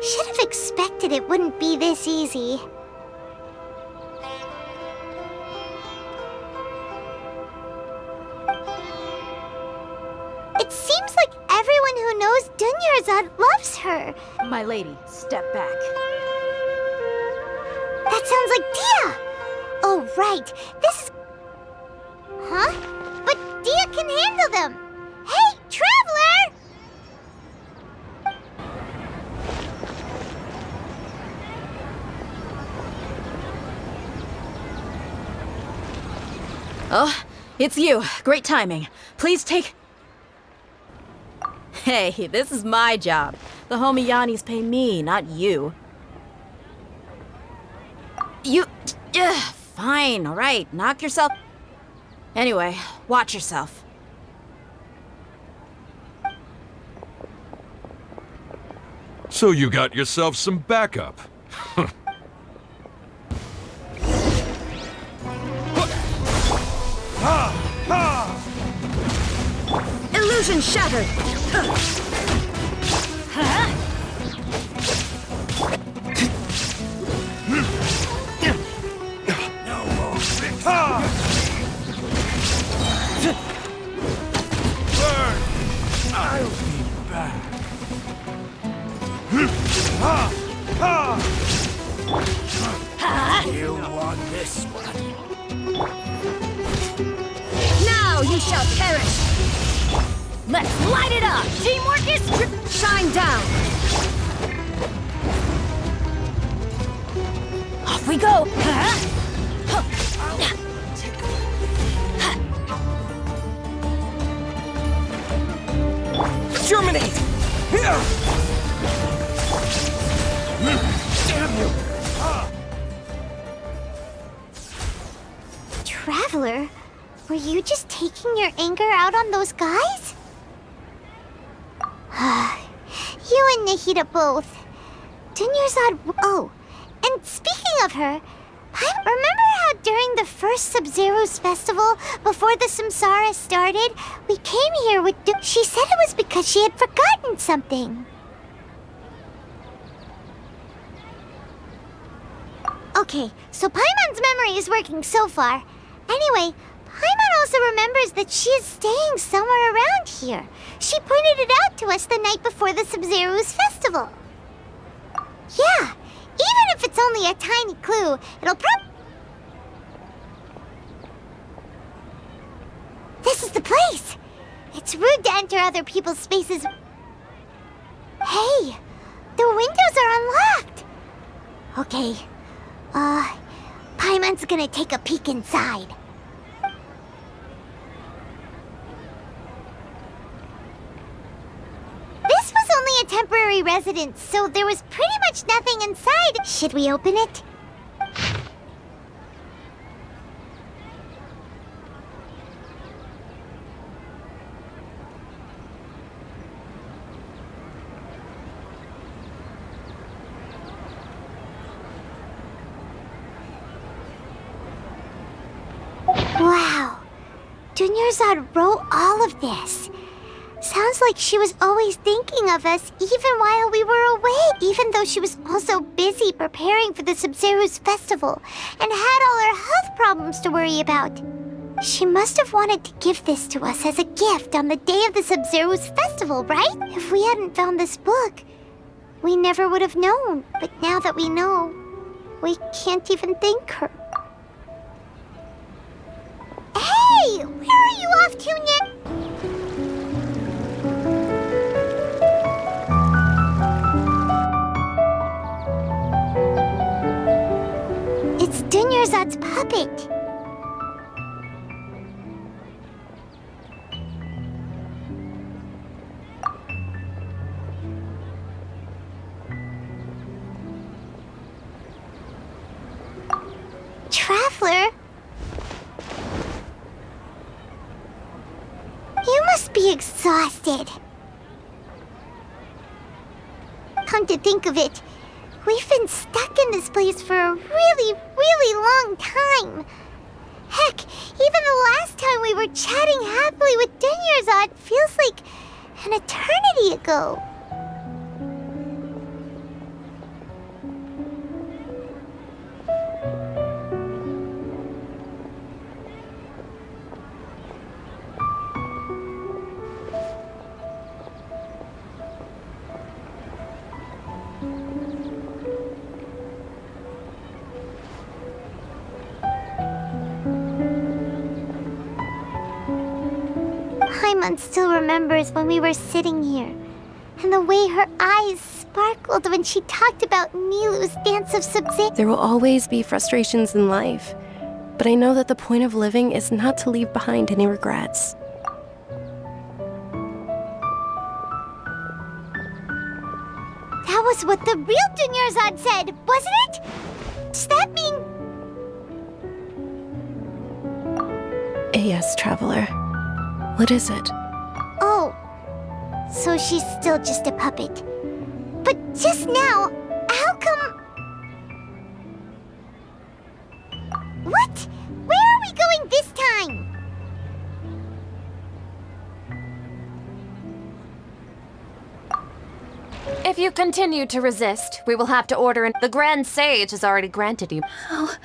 Should have expected it wouldn't be this easy. It seems like everyone who knows Dunyarzad loves her. My lady, step back. That sounds like Dia! Oh, right. This is... Huh? But Dia can handle them! Hey, Traveler! Oh, it's you. Great timing. Please take... Hey, this is my job. The Homiyanis pay me, not you. You... fine, alright. Knock yourself... Anyway, watch yourself. So you got yourself some backup. Illusion shattered! I'll be back. You want this one? Now you shall perish! Let's light it up! Teamwork is... Shine down! Off we go! Germinate! Damn you! Traveler, were you just taking your anger out on those guys? You and Nahida both. Dunyarzad... Oh, and speaking of her, remember how during the first Sub-Zero's festival, before the Samsara started, we came here with... She said it was because she had forgotten something. Okay, so Paimon's memory is working so far. Anyway, Paimon also remembers that she is staying somewhere around here. She pointed it out to us the night before the Sub-Zero's festival. Yeah, even if it's only a tiny clue, it'll This is the place! It's rude to enter other people's spaces. Hey, the windows are unlocked! Okay, Paimon's gonna take a peek inside. This was only a temporary residence, so there was pretty much nothing inside. Should we open it? Wow, Dunyarzad wrote all of this. Sounds like she was always thinking of us even while we were away, even though she was also busy preparing for the Sub-Zero's festival and had all her health problems to worry about. She must have wanted to give this to us as a gift on the day of the Sub-Zero's festival, right? If we hadn't found this book, we never would have known. But now that we know, we can't even thank her. Hey! Where are you off to, Nick? It's Dunyarzad's puppet. Traveler? You must be exhausted. come to think of it, we've been stuck in this place for a really, really long time. Heck, even the last time we were chatting happily with Dunyarzad feels like an eternity ago. Paimon still remembers when we were sitting here, and the way her eyes sparkled when she talked about Nilu's dance of Sub-Zero. There will always be frustrations in life, but I know that the point of living is not to leave behind any regrets. That was what the real Dunyarzad said, wasn't it? Does that mean... Yes, Traveler. What is it? Oh, so she's still just a puppet. But just now, how come... What? Where are we going this time? If you continue to resist, we will have to order the Grand Sage has already granted you. Oh.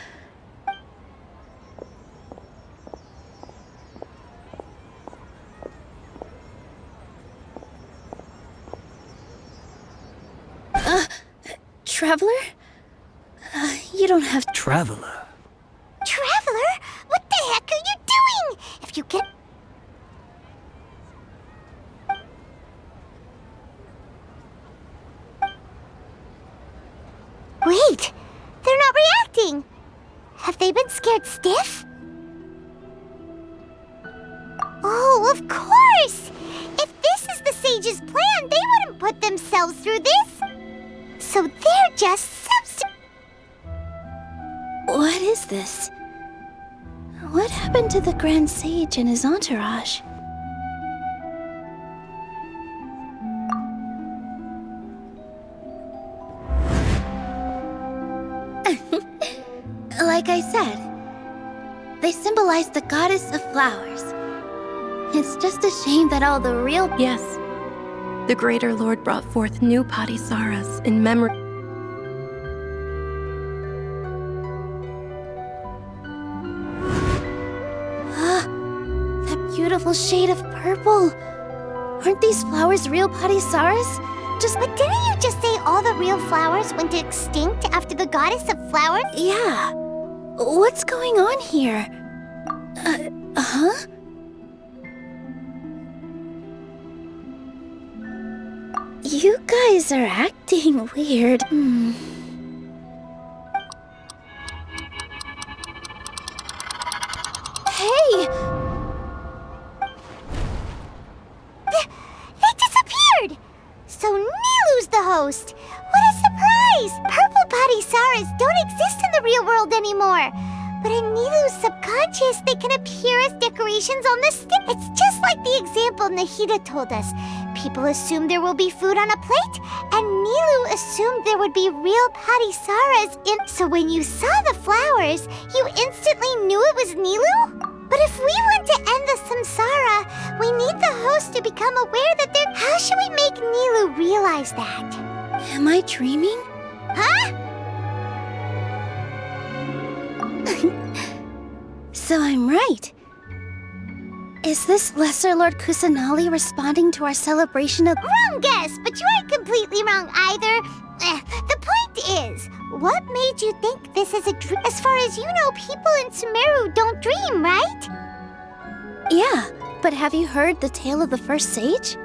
Traveler? You don't have... Traveler? Traveler? What the heck are you doing? If you get... Wait! They're not reacting! Have they been scared stiff? Oh, of course! If this is the Sage's plan, they wouldn't put themselves through this! So they're just What is this? What happened to the Grand Sage and his entourage? Like I said, they symbolize the goddess of flowers. It's just a shame that all the real... Yes. The Greater Lord brought forth new Patisaras in memory. That beautiful shade of purple. Aren't these flowers real Patisaras? But didn't you just say all the real flowers went extinct after the goddess of flowers? Yeah. What's going on here? Huh? You guys are acting weird. Hey! They disappeared! So Nilu's the host! What a surprise! Purple Patisaras don't exist in the real world anymore. But in Nilu's subconscious, they can appear as decorations on the stick. It's just like the example Nahida told us. People assume there will be food on a plate, and Nilu assumed there would be real Patisaras in... So when you saw the flowers, you instantly knew it was Nilu? But if we want to end the samsara, we need the host to become aware that they're... How should we make Nilu realize that? Am I dreaming? Huh? So I'm right. Is this Lesser Lord Kusanali responding to our celebration of... Wrong guess, but you aren't completely wrong either. The point is, what made you think this is a dream? As far as you know, people in Sumeru don't dream, right? Yeah, but have you heard the tale of the first sage?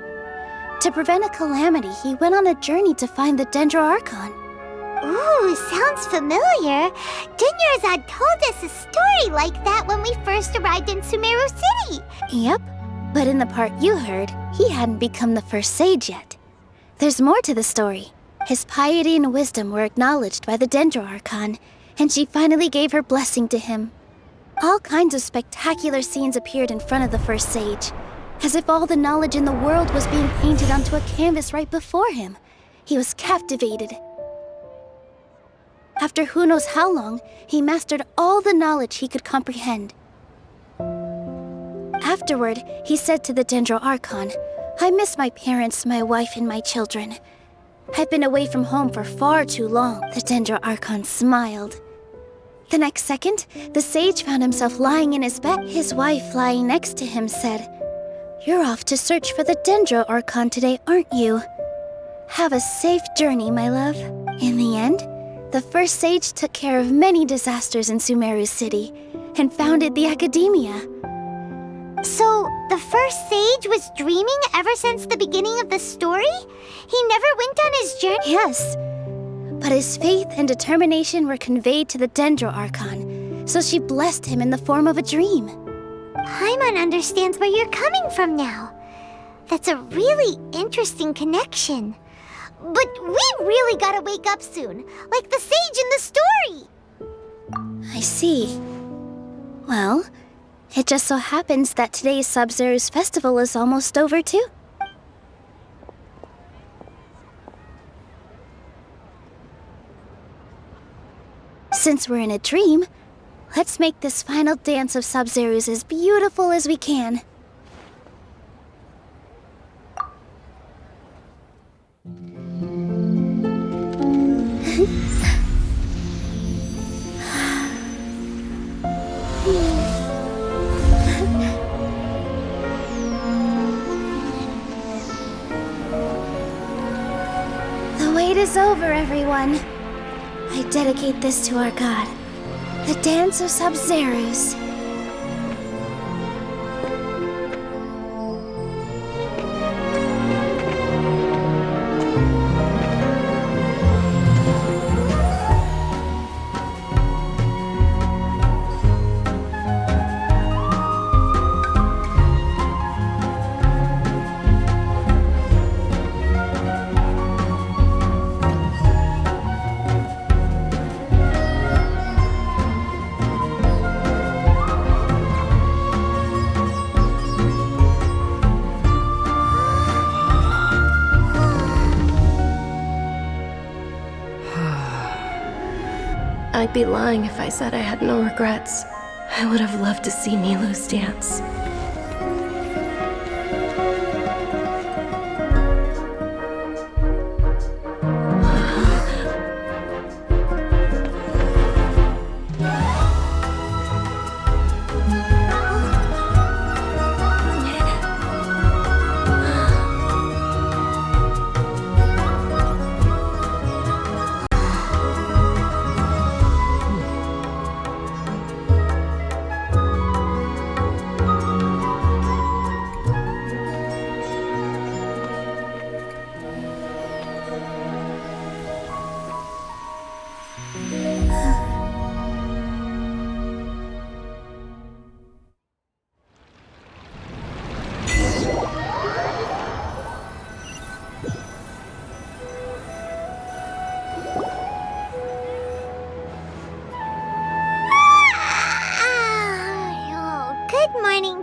To prevent a calamity, he went on a journey to find the Dendroarchon. Ooh, sounds familiar. Dunyarzad told us a story like that when we first arrived in Sumeru City. Yep, but in the part you heard, he hadn't become the first sage yet. There's more to the story. His piety and wisdom were acknowledged by the Dendroarchon, and she finally gave her blessing to him. All kinds of spectacular scenes appeared in front of the first sage, as if all the knowledge in the world was being painted onto a canvas right before him. he was captivated. After who knows how long, he mastered all the knowledge he could comprehend. Afterward, he said to the Dendro Archon, "I miss my parents, my wife, and my children. I've been away from home for far too long." The Dendro Archon smiled. The next second, the sage found himself lying in his bed. His wife, lying next to him, said, "You're off to search for the Dendro Archon today, aren't you? Have a safe journey, my love." In the end, the first sage took care of many disasters in Sumeru City and founded the Academia. So, the first sage was dreaming ever since the beginning of the story? He never went on his journey? Yes, but his faith and determination were conveyed to the Dendro Archon, so she blessed him in the form of a dream. Paimon understands where you're coming from now. That's a really interesting connection. But we really gotta wake up soon, like the sage in the story. I see. Well, it just so happens that today's Sub-Zero's festival is almost over too. Since we're in a dream, let's make this final dance of Sub-Zero's as beautiful as we can. The wait is over, everyone. I dedicate this to our god, the Dance of Sub-Zero's. I'd be lying if I said I had no regrets. I would have loved to see Nilou's dance.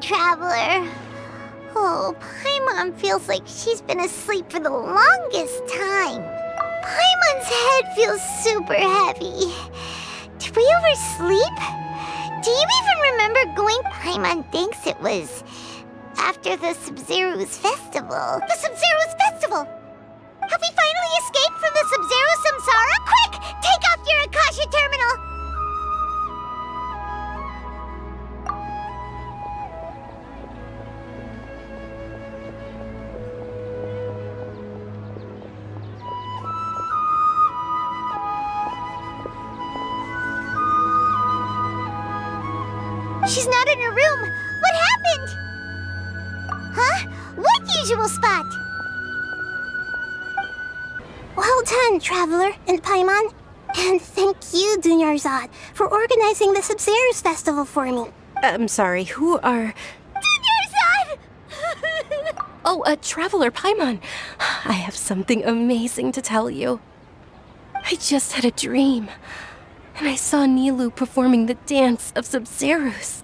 Traveler. Oh, Paimon feels like she's been asleep for the longest time. Paimon's head feels super heavy. Did we oversleep? Do you even remember going? Paimon thinks it was after the Sub-Zero's festival. The Sub-Zero's festival! Have we finally escaped from the Sub-Zero Samsara? Quick! Take off your Akasha terminal! She's not in her room. What happened? Huh? What usual spot? Well done, Traveler and Paimon. And thank you, Dunyarzad, for organizing the Sub-Zero's festival for me. I'm sorry, who are... Dunyarzad! Oh, Traveler Paimon. I have something amazing to tell you. I just had a dream. And I saw Nilou performing the dance of Sub-Zero's.